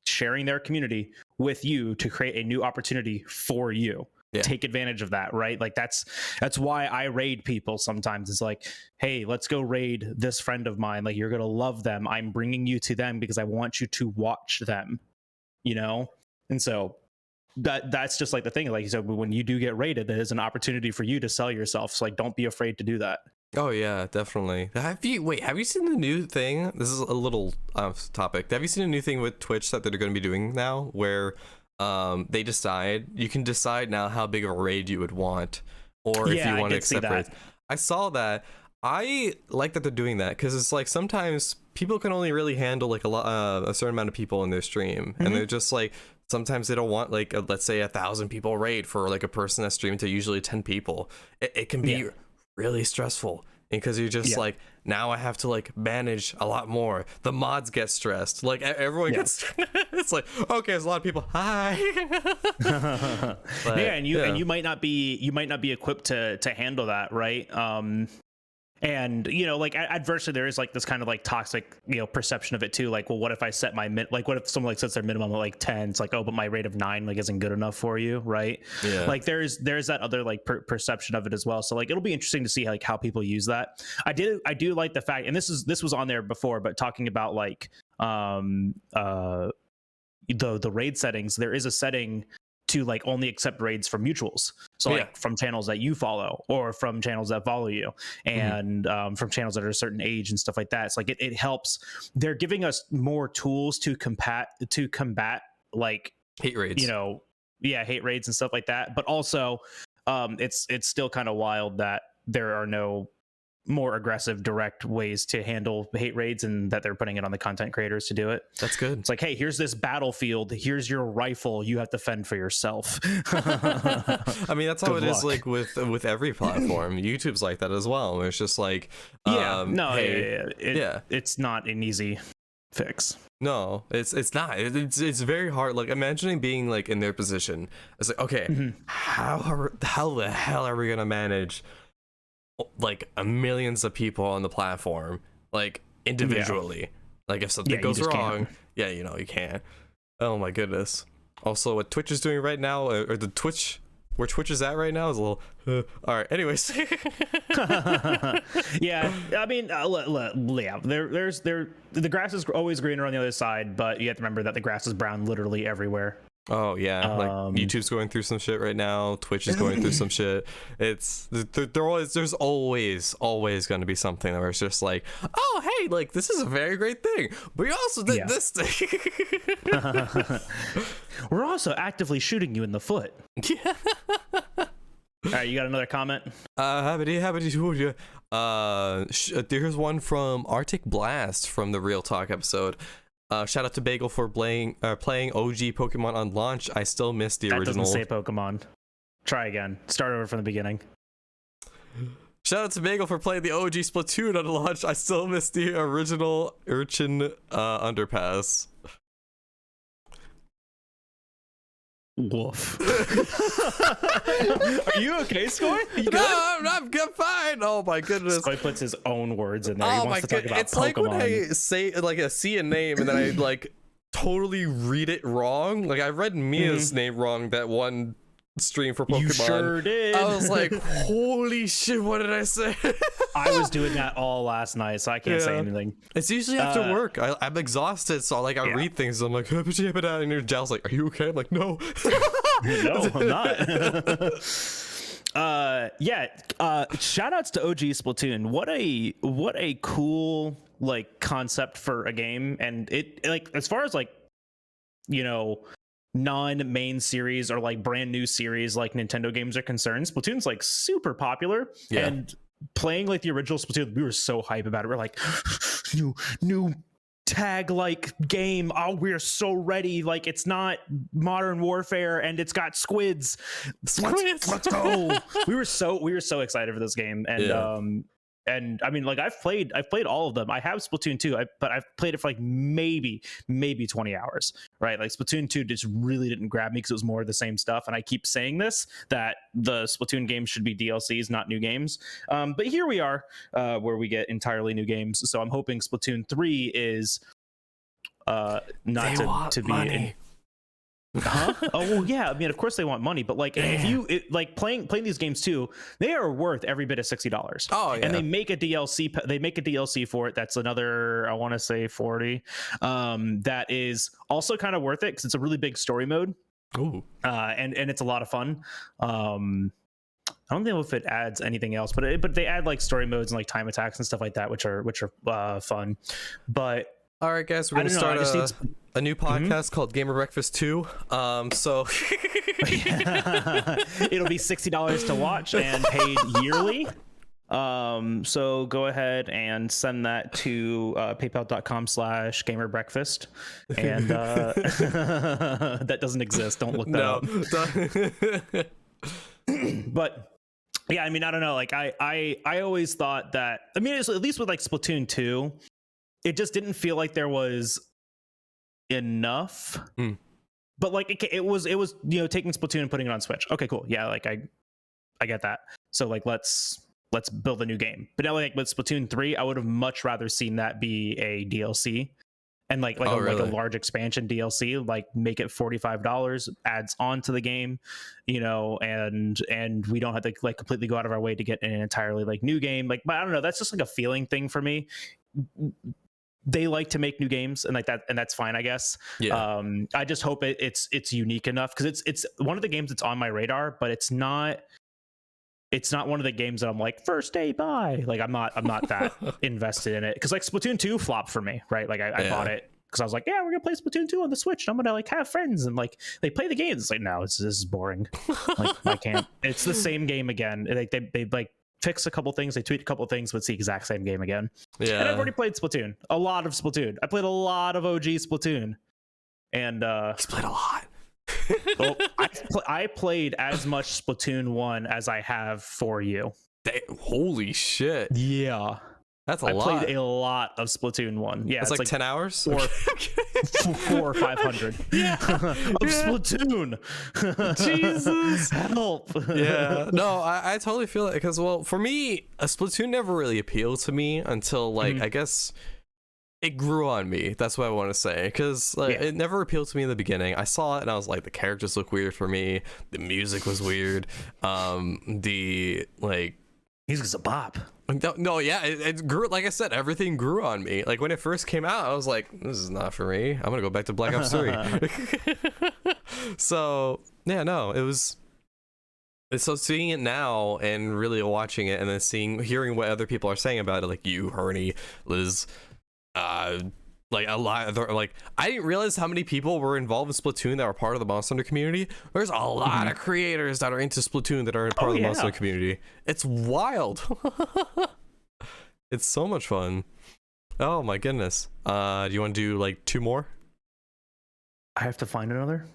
sharing their community with you to create a new opportunity for you. Take advantage of that, right? Like that's why I raid people sometimes. It's like, hey, let's go raid this friend of mine, like you're gonna love them, I'm bringing you to them because I want you to watch them, you know. And so that's just like the thing, like you said, when you do get raided, that is an opportunity for you to sell yourself, so like don't be afraid to do that. Oh yeah, definitely. Have you seen the new thing? This is a little topic. Have you seen a new thing with Twitch that they're going to be doing now, where you can decide now how big of a raid you would want, or if you want to accept raids. I saw that. I like that they're doing that, because it's like sometimes people can only really handle like a certain amount of people in their stream, and they're just like, sometimes they don't want like let's say 1,000 people raid for like a person that's streaming to usually 10 people. It can be really stressful, because you're just like, now I have to like manage a lot more. The mods get stressed, like everyone gets it's like, okay, there's a lot of people, hi. But, and you might not be equipped to handle that, right? And you know, like adversely, there is like this kind of like toxic, you know, perception of it too. Like, well, what if I set my like what if someone like sets their minimum at like 10? It's like, oh, but my rate of 9 like isn't good enough for you, right? Yeah. Like there's that other like perception of it as well. So like it'll be interesting to see like how people use that. I do like the fact, and this was on there before, but talking about like the raid settings, there is a setting to like only accept raids from mutuals, so like from channels that you follow, or from channels that follow you, and from channels that are a certain age and stuff like that. It's like it helps. They're giving us more tools to combat like hate raids, you know, hate raids and stuff like that. But also it's still kind of wild that there are no more aggressive direct ways to handle hate raids, and that they're putting it on the content creators to do it. That's good. It's like, hey, here's this battlefield, here's your rifle, you have to fend for yourself. I mean, that's how it is like with every platform. YouTube's like that as well, where it's just like it's not an easy fix. No, it's not. It's very hard. Like imagining being like in their position. It's like, okay, how the hell are we gonna manage like millions of people on the platform, like individually? Like if something goes wrong, yeah, you know, you can't. Oh my goodness. Also, what Twitch is doing right now, or the Twitch, where Twitch is at right now, is a little. All right. Anyways. Yeah, I mean, yeah. The grass is always greener on the other side, but you have to remember that the grass is brown literally everywhere. Oh yeah, like YouTube's going through some shit right now. Twitch is going through some shit. It's there's always going to be something where it's just like, oh hey, like this is a very great thing, but you also did this thing. We're also actively shooting you in the foot. Yeah. All right, you got another comment? Here's one from Arctic Blast from the Real Talk episode. Shout out to Bagel for playing OG Pokemon on launch. I still miss the original. That doesn't say Pokemon. Try again. Start over from the beginning. Shout out to Bagel for playing the OG Splatoon on launch. I still miss the original Urchin underpass. Woof. Are you okay, Skoy? No, I'm fine. Oh my goodness. Skoy puts his own words in there. Oh he wants to talk about it's Pokemon. like when I say like see a name and then I like totally read it wrong. Like I read Mia's name wrong that one stream for Pokemon. You sure did. I was like, holy shit, what did I say? I was doing that all last night, so I can't say anything. It's usually after work. I'm exhausted, so like I read things. I'm like, and your Jal's like, are you okay? I'm like, no. No, I'm not. Shout outs to OG Splatoon. What a cool like concept for a game. And it like as far as like, you know, non-main series or like brand new series like Nintendo games are concerned, Splatoon's like super popular. And playing like the original Splatoon, we were so hype about it. We're like, new tag like game. Oh, we're so ready. Like it's not Modern Warfare and it's got squids. Let's go. we were so excited for this game. And I mean, like I've played all of them. I have Splatoon 2, but I've played it for like maybe 20 hours, right? Like Splatoon 2 just really didn't grab me because it was more of the same stuff. And I keep saying this, that the Splatoon games should be DLCs, not new games. But here we are, where we get entirely new games. So I'm hoping Splatoon 3 is not to be money. Huh? Oh well, yeah. I mean, of course they want money, but like if you like playing these games too, they are worth every bit of $60. Oh yeah. And they make a DLC. They make a DLC for it. That's another, I want to say 40. That is also kind of worth it because it's a really big story mode. Ooh. And it's a lot of fun. I don't know if it adds anything else, but they add like story modes and like time attacks and stuff like that, which are fun. But all right, guys, we're gonna start a new podcast called GamerBreakfast 2. So it'll be $60 to watch and paid yearly. So go ahead and send that to paypal.com/GamerBreakfast, and that doesn't exist. Don't look that up. But yeah, I mean, I don't know. Like I always thought that. I mean, at least with like Splatoon 2. It just didn't feel like there was enough. But like it was you know, taking Splatoon and putting it on Switch. Okay, cool. Yeah, like I get that. So like let's build a new game. But now like with Splatoon 3, I would have much rather seen that be a DLC and like a large expansion DLC, like make it $45, adds on to the game, you know, and we don't have to like completely go out of our way to get an entirely like new game. Like, but I don't know, that's just like a feeling thing for me. They like to make new games and like that, and that's fine, I guess. I just hope it's unique enough because it's one of the games that's on my radar, but it's not one of the games that I'm like first day buy. Like I'm not that invested in it because like Splatoon 2 flopped for me, right? Like I bought it because I was like, yeah, we're gonna play Splatoon 2 on the Switch. I'm gonna like have friends and like they play the games. It's like no, this is boring. Like I can't. It's the same game again. Like they like fix a couple things, they tweak a couple things, but it's the exact same game again. Yeah. And I've already played Splatoon. A lot of Splatoon. I played a lot of OG Splatoon. And he's played a lot. Well, I played as much Splatoon 1 as I have for you. Holy shit. Yeah. That's a lot. I played a lot of Splatoon 1. Yeah, it's like 10 hours? Or 400 or 500. Yeah. Of Splatoon. Jesus. Help. Yeah. No, I totally feel it because, well, for me, a Splatoon never really appealed to me until, like, I guess it grew on me. That's what I want to say, because like it never appealed to me in the beginning. I saw it and I was like, the characters look weird for me. The music was weird. The like music's a bop. No, yeah, it grew. Like I said, everything grew on me. Like when it first came out, I was like, this is not for me. I'm gonna go back to Black Ops 3. So yeah, no, it was. So seeing it now and really watching it, and then hearing what other people are saying about it, like you, Hernie, Liz, like a lot of like, I didn't realize how many people were involved in Splatoon that were part of the Monster Hunter community. There's a lot of creators that are into Splatoon that are part of the Monster Hunter community. It's wild. It's so much fun. Oh my goodness. Do you want to do like 2 more? I have to find another.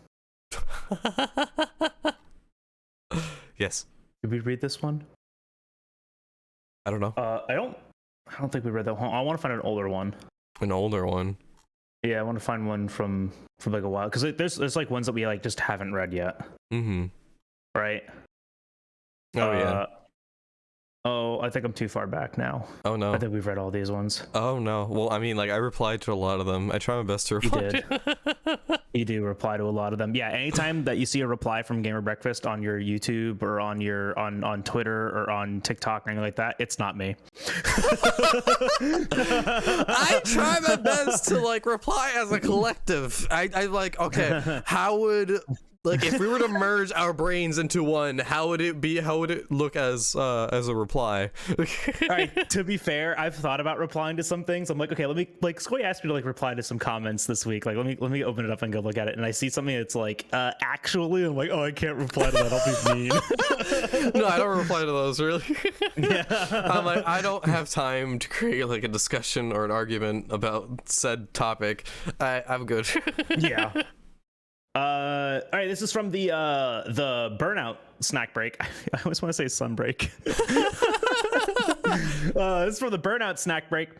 Yes. Did we read this one? I don't know. I don't think we read that one. I want to find an older one. An older one. Yeah, I want to find one from like a while, because there's like ones that we like just haven't read yet. Mm-hmm. Right. Oh yeah. Oh, I think I'm too far back now. Oh no. I think we've read all these ones. Oh no. Well, I mean, like I replied to a lot of them. I try my best to reply. You did. You do reply to a lot of them. Yeah. Anytime that you see a reply from GamerBreakfast on your YouTube or on your on Twitter or on TikTok or anything like that, it's not me. I try my best to like reply as a collective. I like, okay, how would, like, if we were to merge our brains into one, how would it look as a reply? All right, to be fair, I've thought about replying to some things. I'm like, okay, let me, like, Skoy asked me to like reply to some comments this week. Like, let me open it up and go look at it. And I see something that's like, actually, I'm like, oh, I can't reply to that. I'll be mean. No, I don't reply to those, really. Yeah. I'm like, I don't have time to create like a discussion or an argument about said topic. I'm good. Yeah. All right, this is from the Burnout snack break. I always want to say sunbreak. This is from the Burnout snack break.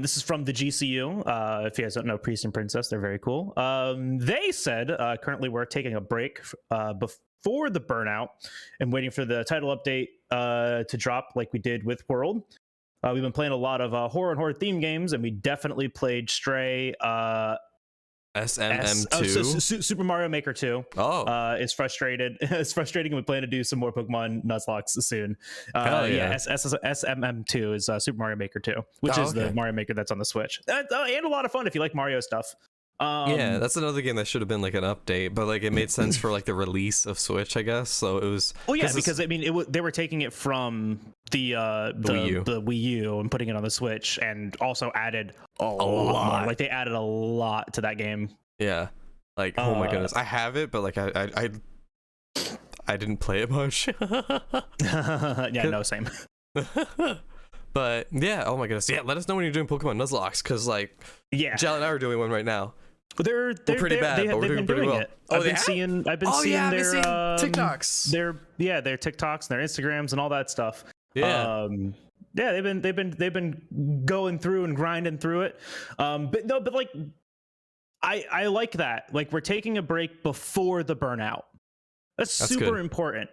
This is from the GCU. If you guys don't know Priest and Princess, they're very cool. They said currently we're taking a break before the Burnout and waiting for the title update to drop like we did with World. We've been playing a lot of horror and horror theme games, and we definitely played Stray. SMM2. Super Mario Maker 2. Oh, is frustrated. It's frustrating. We plan to do some more Pokemon Nuzlocke soon. Yeah. SMM2 is Super Mario Maker 2, which is the Mario Maker that's on the Switch, and a lot of fun if you like Mario stuff. Yeah, that's another game that should have been like an update, but like it made sense for like the release of Switch, I guess. So it was. Well, yeah, because I mean, they were taking it from the Wii U and putting it on the Switch, and also added a lot more. Like they added a lot to that game. Yeah, like oh my goodness, I have it, but like I didn't play it much. Yeah, no, same. But yeah, oh my goodness, yeah. Let us know when you're doing Pokemon Nuzlocks, because like Jal and I are doing one right now. They're pretty bad, but we're doing pretty well. It. I've been seeing their TikToks. Their TikToks and their Instagrams and all that stuff. Yeah. Yeah, they've been going through and grinding through it. But like I like that. Like we're taking a break before the Burnout. That's super important.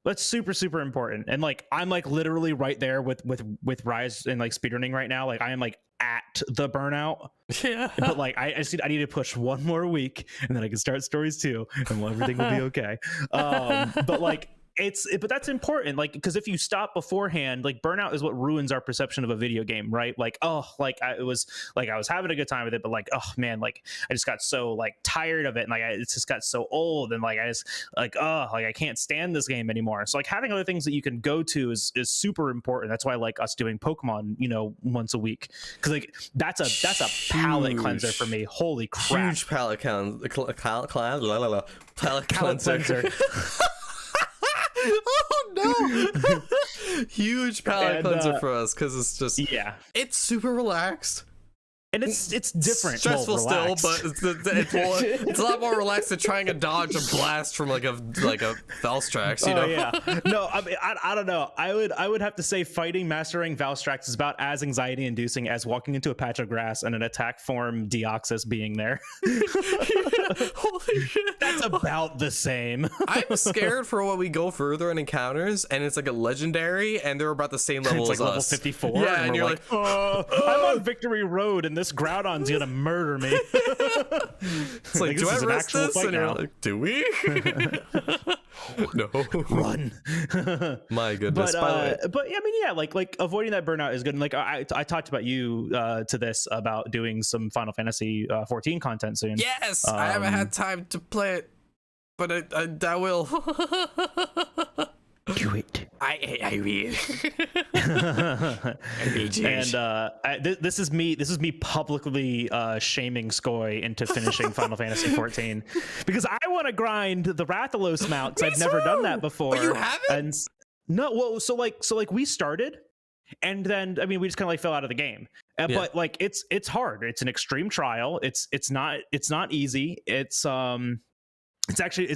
That's super important. And like I'm like literally right there with Rise and like speedrunning right now. Like I am like at the Burnout. Yeah. But like I need to push one more week and then I can start stories 2 and everything will be okay. But like but that's important, like, because if you stop beforehand, like Burnout is what ruins our perception of a video game, right? Like, oh, like I was having a good time with it, but like, oh man, like I just got so like tired of it, and like it just got so old, and like I just like, oh, like I can't stand this game anymore. So like having other things that you can go to is super important. That's why I like us doing Pokemon, once a week, because like that's a palate cleanser for me. Holy crap! Huge palate cleanser. Oh no. Huge palate cleanser for us, because it's just it's super relaxed. And it's different. Stressful still, but it's a lot more relaxed than trying to dodge a blast from like a Valstrax, you know? Yeah. No, I mean, I don't know. I would have to say fighting mastering Valstrax is about as anxiety inducing as walking into a patch of grass and an attack form Deoxys being there. Holy shit. That's about the same. I'm scared for when we go further in encounters and it's like a legendary and they're about the same level as like us. Level 54. Yeah, and you're like, I'm on Victory Road and this Groudon's gonna murder me. It's like, do I risk this? And you're like, do we? No. Run. My goodness. But I mean, yeah, like avoiding that burnout is good. And like I talked about you to this about doing some Final Fantasy 14 content soon. Yes, I haven't had time to play it, but I will. Do it. I will. And this is me publicly shaming Skoy into finishing Final Fantasy 14 because I want to grind the Rathalos mount because I've never done that before. Oh, you haven't? And no, well, so like we started, and then I mean we just kind of like fell out of the game. But like it's hard. It's an extreme trial. It's not easy. It's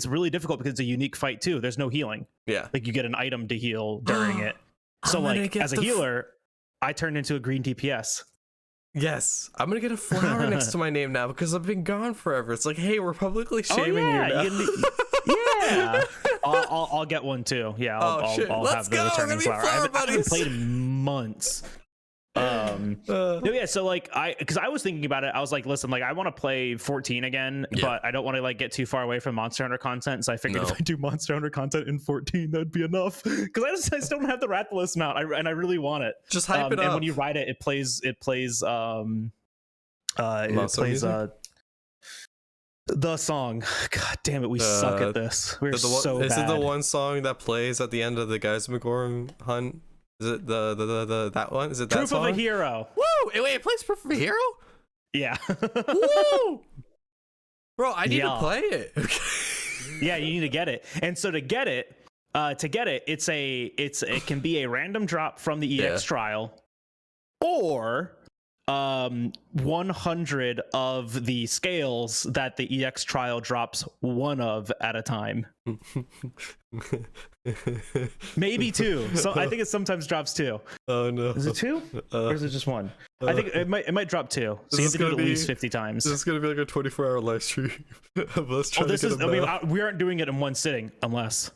really difficult because it's a unique fight too. There's no healing. Yeah. Like you get an item to heal during it. So like as a healer, I turned into a green DPS. Yes. I'm going to get a flower next to my name now because I've been gone forever. It's like, hey, we're publicly shaming you now. Yeah. I'll get one too. Yeah. I'll have the returning flower. I haven't played in months. No, yeah, so like because I was thinking about it, I was like, listen, like I want to play 14 again, but I don't want to like get too far away from Monster Hunter content, so I figured if I do Monster Hunter content in 14, that'd be enough because I still don't have the Rathalos mount, and I really want it. Just hype it up. And when you ride it, it plays the song. God damn it, we suck at this. We're so bad. Is it the one song that plays at the end of the Geismagorn hunt? Is it the that one? Is it that Proof song? of a Hero? Woo! Wait, it plays Proof of a Hero? Yeah. Woo! Bro, I need to play it. Yeah, you need to get it. And so to get it, it can be a random drop from the EX trial, or 100 of the scales that the EX trial drops one of at a time. Maybe two. So I think it sometimes drops two. Oh no. Is it two? Or is it just one? I think it might drop two. So you have to do it at least 50 times. This is gonna be like a 24-hour live stream of us trying to get them out. We aren't doing it in one sitting unless.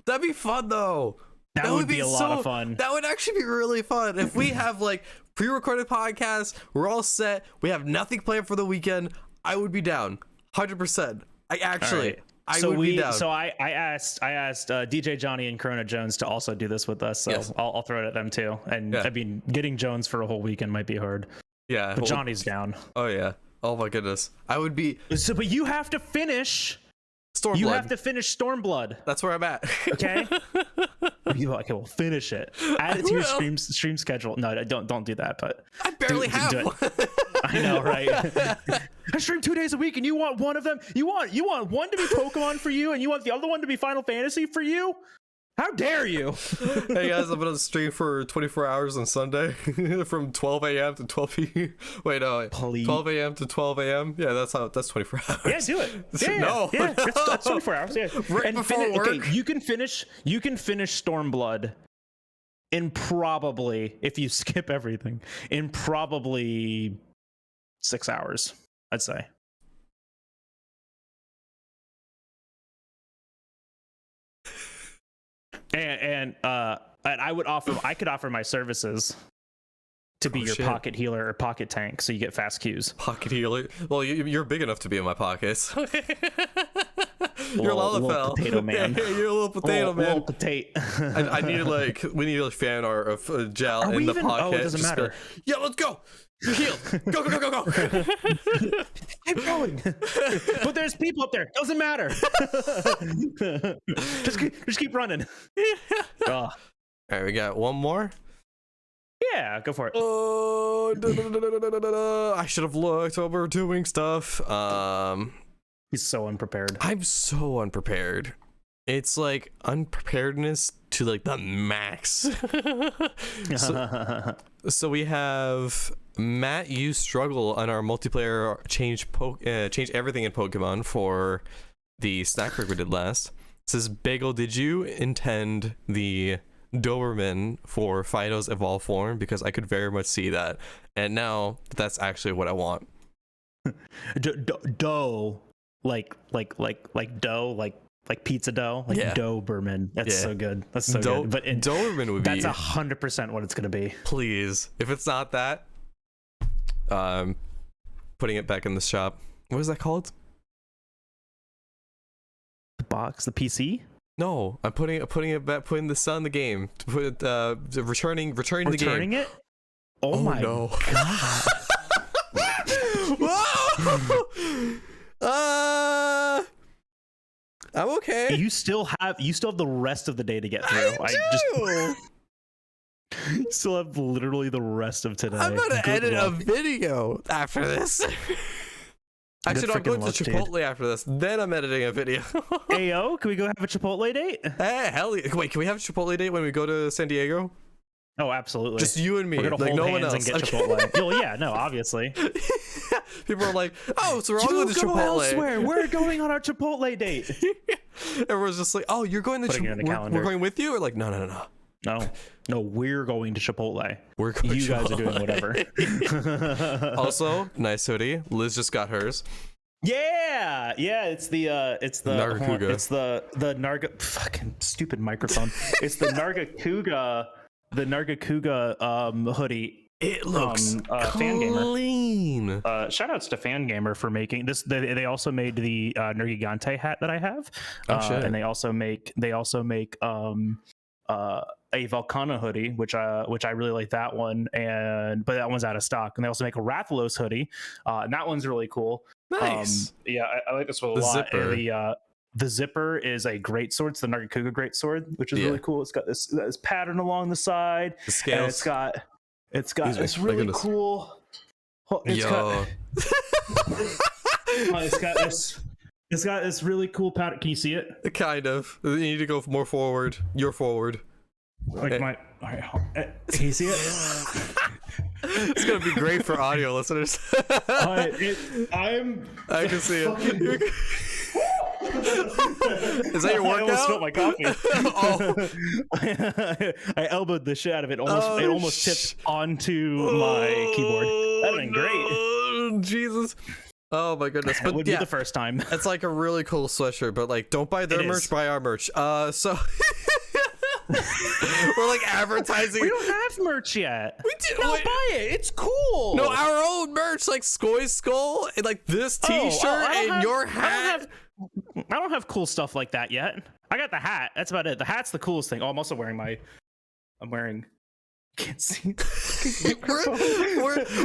That'd be fun though. That would be a lot of fun. That would actually be really fun if we have like pre-recorded podcasts. We're all set. We have nothing planned for the weekend. I would be down, 100%. I would be down. So I asked DJ Johnny and Corona Jones to also do this with us. So I'll throw it at them too. And I mean, getting Jones for a whole weekend might be hard. Yeah, but Johnny's down. Oh yeah. Oh my goodness. I would be. So, but you have to finish. Stormblood. You have to finish Stormblood. That's where I'm at. Okay. Okay, well, finish it. Add it to your stream schedule. No, don't do that. But I barely have one. I know, right? I stream 2 days a week, and you want one of them? You want one to be Pokemon for you, and you want the other one to be Final Fantasy for you? How dare you? Hey guys, I'm gonna stream for 24 hours on Sunday from 12 a.m. to 12 p.m. Wait, no, 12 a.m. to 12 a.m. Yeah, that's 24 hours. Yeah, do it. Yeah, that's 24 hours. Yeah, right before work. Okay, you can finish Stormblood in probably, if you skip everything, in probably 6 hours, I'd say. And I could offer my services to be your pocket healer or pocket tank, so you get fast Qs. Pocket healer? Well, you're big enough to be in my pockets. You're a little potato man. Yeah, you're a little potato man. Little potato. I need we need like fan art of Jal in the pocket. Oh, it doesn't matter. Yeah, let's go. You're healed. Go. I'm going. But there's people up there. Doesn't matter. just keep running. All right, we got one more. Yeah, go for it. I should have looked while we're doing stuff. He's so unprepared. I'm so unprepared. It's like unpreparedness to like the max. So we have Matt, you struggle on our multiplayer change everything in Pokemon for the SnackBreak we did last. It says, Bagel, did you intend the Doberman for Fido's evolved form? Because I could very much see that. And now that's actually what I want. Dough, like dough, like pizza dough, like Doberman. That's so good. That's so good. But Doberman would be. That's 100% what it's gonna be. Please, if it's not that, putting it back in the shop. What is that called? The box, the PC. No, I'm putting it back, putting the sun in the game, to put it, returning the game. Returning it? Oh my no. god. Whoa! I'm okay. You still have the rest of the day to get through. I do. You still have literally the rest of today. I'm gonna Good edit luck. a video after this. Actually, no, I'm going to Chipotle after this. Then I'm editing a video. Ayo, can we go have a Chipotle date? Hey, hell yeah. Wait, can we have a Chipotle date when we go to San Diego? Oh, absolutely. Just you and me. We're gonna like hold no hands one else. and get Chipotle. Well, yeah, no, obviously. People are like, oh, so we're all going to Chipotle. Elsewhere. We're going on our Chipotle date. Everyone's just like, oh, you're going to Chipotle. We're going with you? Or like, no. No, we're going to Chipotle. We're going you guys are doing whatever. Also, nice hoodie. Liz just got hers. Yeah, it's the Nargacuga. It's the Narga fucking stupid microphone. It's the Nargacuga hoodie. It looks clean. Fangamer. Shout outs to Fangamer for making this. They also made the Nergigante hat that I have. Shit. And they also make a Volcano hoodie, which I really like that one, but that one's out of stock. And they also make a Rathalos hoodie, and that one's really cool. Nice. Yeah, I like this one a lot. The zipper is a great sword. It's the Nargacuga great sword, which is really cool. It's got this pattern along the side. The scales. And it's got this really cool. It's got this really cool pattern. Can you see it? Kind of. You need to go more forward. You're forward. Like all right, can you see it? It's gonna be great for audio listeners. I can see it. Is that your workout? I almost spilled my coffee. Oh. I elbowed the shit out of it. It almost tipped onto my keyboard. That'd been great. Oh, Jesus. Oh my goodness. But it would be the first time. It's like a really cool sweatshirt, but like don't buy their merch, buy our merch. So we're like advertising. We don't have merch yet. We do. No, buy it. It's cool. No, our own merch, like SkojSkull, and like this T-shirt and your hat. I don't have cool stuff like that yet. I got the hat. That's about it. The hat's the coolest thing. Oh, I'm also wearing can't see.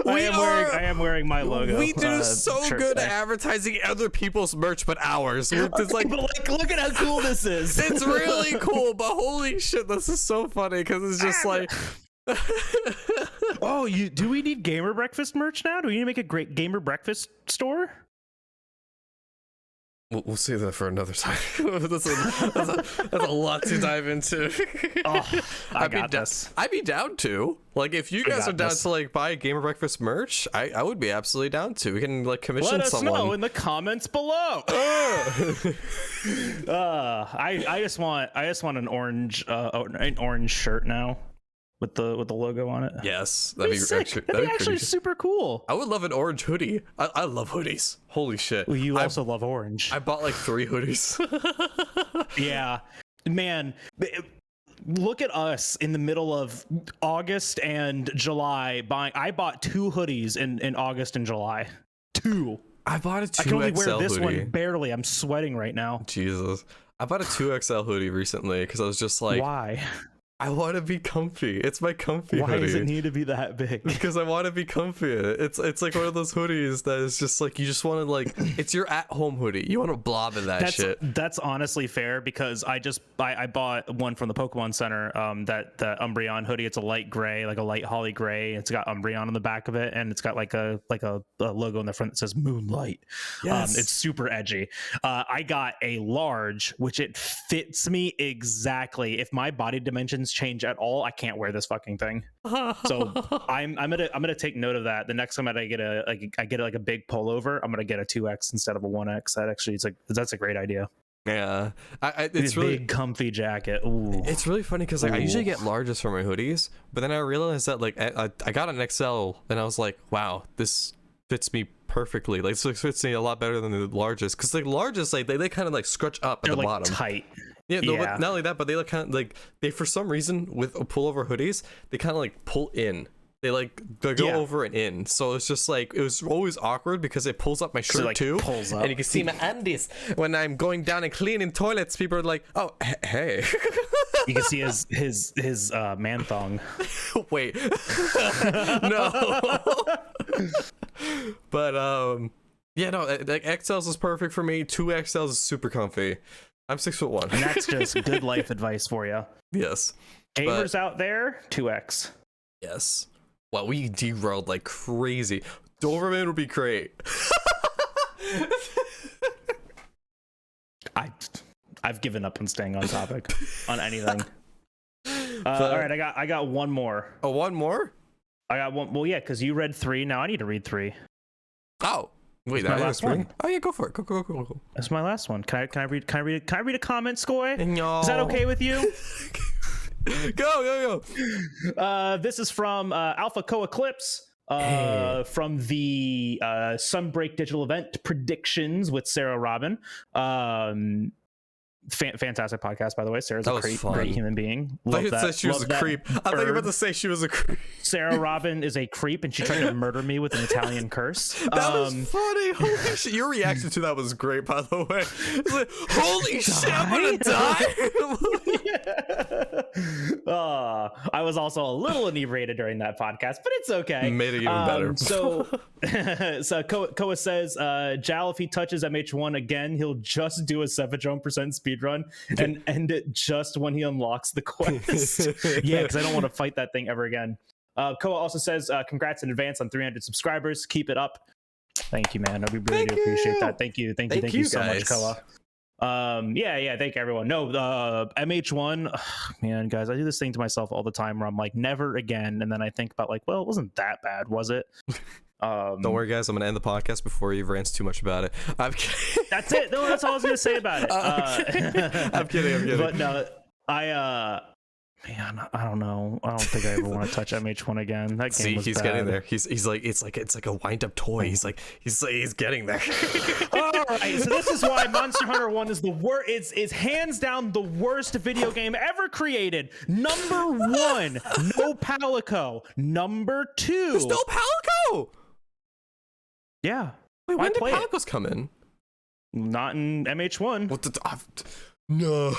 I am wearing my logo. We do so good at advertising other people's merch, but ours. It's like, but like, look at how cool this is. It's really cool, but holy shit, this is so funny because it's just like. Oh, do we need Gamer Breakfast merch now? Do we need to make a great Gamer Breakfast store? We'll save that for another time. that's a lot to dive into. I'd be down to. Like, if you guys are down to like buy Gamer Breakfast merch, I would be absolutely down to. We can like commission someone. Let us know in the comments below. I just want an orange shirt now. With the logo on it. Yes, that'd be sick. That'd be actually super cool. I would love an orange hoodie. I love hoodies. Holy shit. Well, you also love orange. I bought like 3 hoodies. Yeah, man. Look at us in the middle of August and July buying. I bought 2 hoodies in August and July. 2. I bought a 2XL hoodie. I can only wear this one barely. I'm sweating right now. Jesus. I bought a 2XL hoodie recently because I was just like, why? I want to be comfy. It's my comfy hoodie. Why does it need to be that big? Because I want to be comfy. It's like one of those hoodies that is just like, you just want to like, it's your at-home hoodie. You want to blob in that shit. That's honestly fair because I bought one from the Pokemon Center, that Umbreon hoodie. It's a light gray, like a light holly gray. It's got Umbreon on the back of it, and it's got like a logo in the front that says Moonlight. Yes. It's super edgy. I got a large, which it fits me exactly. If my body dimensions change at all, I can't wear this fucking thing. So I'm gonna take note of that. The next time I get a big pullover, I'm gonna get a 2X instead of a 1X. That's a great idea. Yeah, it's really big comfy jacket. Ooh. It's really funny because like I usually get larges for my hoodies, but then I realized that like I got an XL and I was like, wow, this fits me perfectly. Like this fits me a lot better than the largest because like largest like they kind of like scrunch up at the bottom. Tight. Yeah, not only that, but they look kind of like they for some reason with pullover hoodies they kind of like pull in. they go over and in, so it's just like it was always awkward because it pulls up my shirt too, pulls up. and you can see my undies when I'm going down and cleaning toilets. People are like, oh hey. You can see his man thong. Wait. No. But yeah, no, like XLs is perfect for me. 2XLs is super comfy. I'm 6'1", and that's just good life advice for you. Yes, gamers out there, 2X. Yes. Wow, we derailed like crazy. Doberman would be great. I've given up on staying on topic on anything. All right, I got one more. Oh, one more? I got one. Well, yeah, because you read 3. Now I need to read 3. Oh, wait, that's my last one. Oh yeah, go for it. Go. That's my last one. Can I read a comment, Skoy? No. Is that okay with you? Go. This is from Alpha Co Eclipse. From the SnackBreak digital event predictions with Sarah Robin. Fantastic podcast, by the way. Sarah's a great human being. I thought you said she was a creep. I thought you were about to say she was a creep. Sarah Robin is a creep, and she tried to murder me with an Italian curse. That was funny. Holy shit. Your reaction to that was great, by the way. It's like, holy shit, I'm gonna die. I was also a little inebriated during that podcast, but it's okay. Made it even better. So Koa says, Jal, if he touches MH1 again, he'll just do a 7% speed run and end it just when he unlocks the quest. Yeah, because I don't want to fight that thing ever again. Koa also says, congrats in advance on 300 subscribers. Keep it up. Thank you, man. We really do appreciate that. Thank you so much, Koa. Yeah, thank everyone. No, MH1, man, guys, I do this thing to myself all the time where I'm like, never again, and then I think about like, well, it wasn't that bad, was it? Don't worry, guys, I'm gonna end the podcast before you rant too much about it. I'm kidding. That's it. No, that's all I was gonna say about it. I'm kidding. But no, man, I don't know. I don't think I ever want to touch MH1 again. That game was he's bad. getting there. He's like it's like a wind-up toy. He's getting there. All right, so this is why Monster Hunter 1 is the worst. It's hands down the worst video game ever created. Number 1, no Palico. Number 2, there's no Palico. Yeah. Wait, when did Palicos come in? Not in MH1. What no.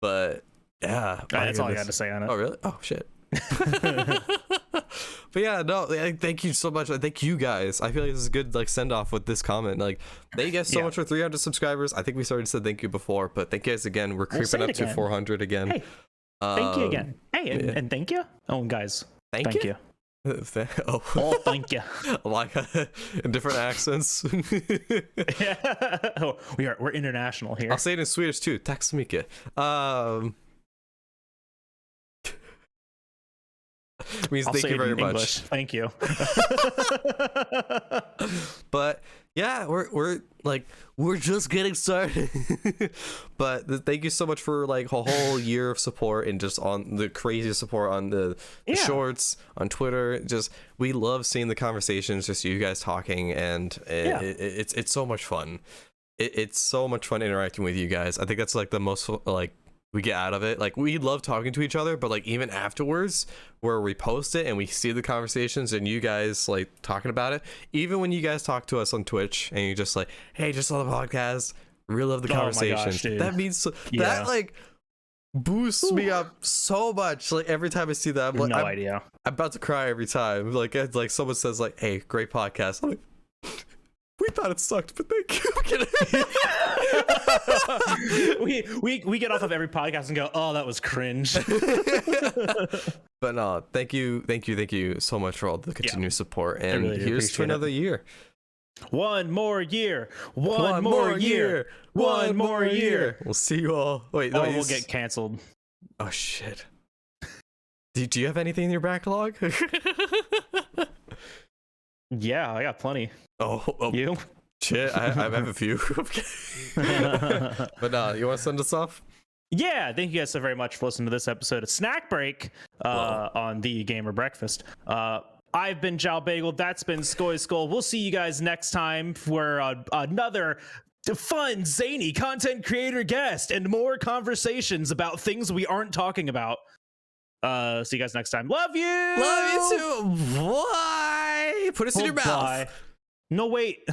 But yeah, that's all I got to say on it. Oh really? Oh shit. But yeah, no, thank you so much. Thank you guys. I feel like this is a good like send off with this comment. Like, thank you guys so much for 300 subscribers. I think we started to say thank you before, but thank you guys again. We're creeping up to 400 again. Hey, thank you again. Hey, and thank you. Oh, guys, thank you. Oh, thank you. Like in different accents. Oh, we're international here. I'll say it in Swedish too. Tack så mycket. Means thank you very much. English. Thank you. But yeah, we're just getting started. But thank you so much for like a whole year of support and just on the crazy support on the shorts on Twitter. Just we love seeing the conversations, just you guys talking, and it's so much fun. It's so much fun interacting with you guys. I think that's like the most like we get out of it. Like, we love talking to each other, but like even afterwards where we post it and we see the conversations and you guys like talking about it, even when you guys talk to us on Twitch and you just like, hey, just saw the podcast, really love the conversation. Gosh, that means that like boosts me up so much. Like every time I see that, I'm like, idea. I'm about to cry every time. Like someone says like, hey, great podcast. I'm like, we thought it sucked, but thank you. we get off of every podcast and go, oh, that was cringe. But no, thank you so much for all the continued support, and really here's to another year. One more year. One more year. We'll see you all. Wait, no, we'll get canceled. Oh shit. Do you have anything in your backlog? Yeah, I got plenty. Oh, you? Shit, I have a few. But you want to send us off? Yeah, thank you guys so very much for listening to this episode of SnackBreak on the Gamer Breakfast. I've been Jalbagel. That's been SkojSkull. We'll see you guys next time for another fun, zany content creator guest and more conversations about things we aren't talking about. See you guys next time. Love you. Love you too. Bye. Put us in your mouth. No, wait.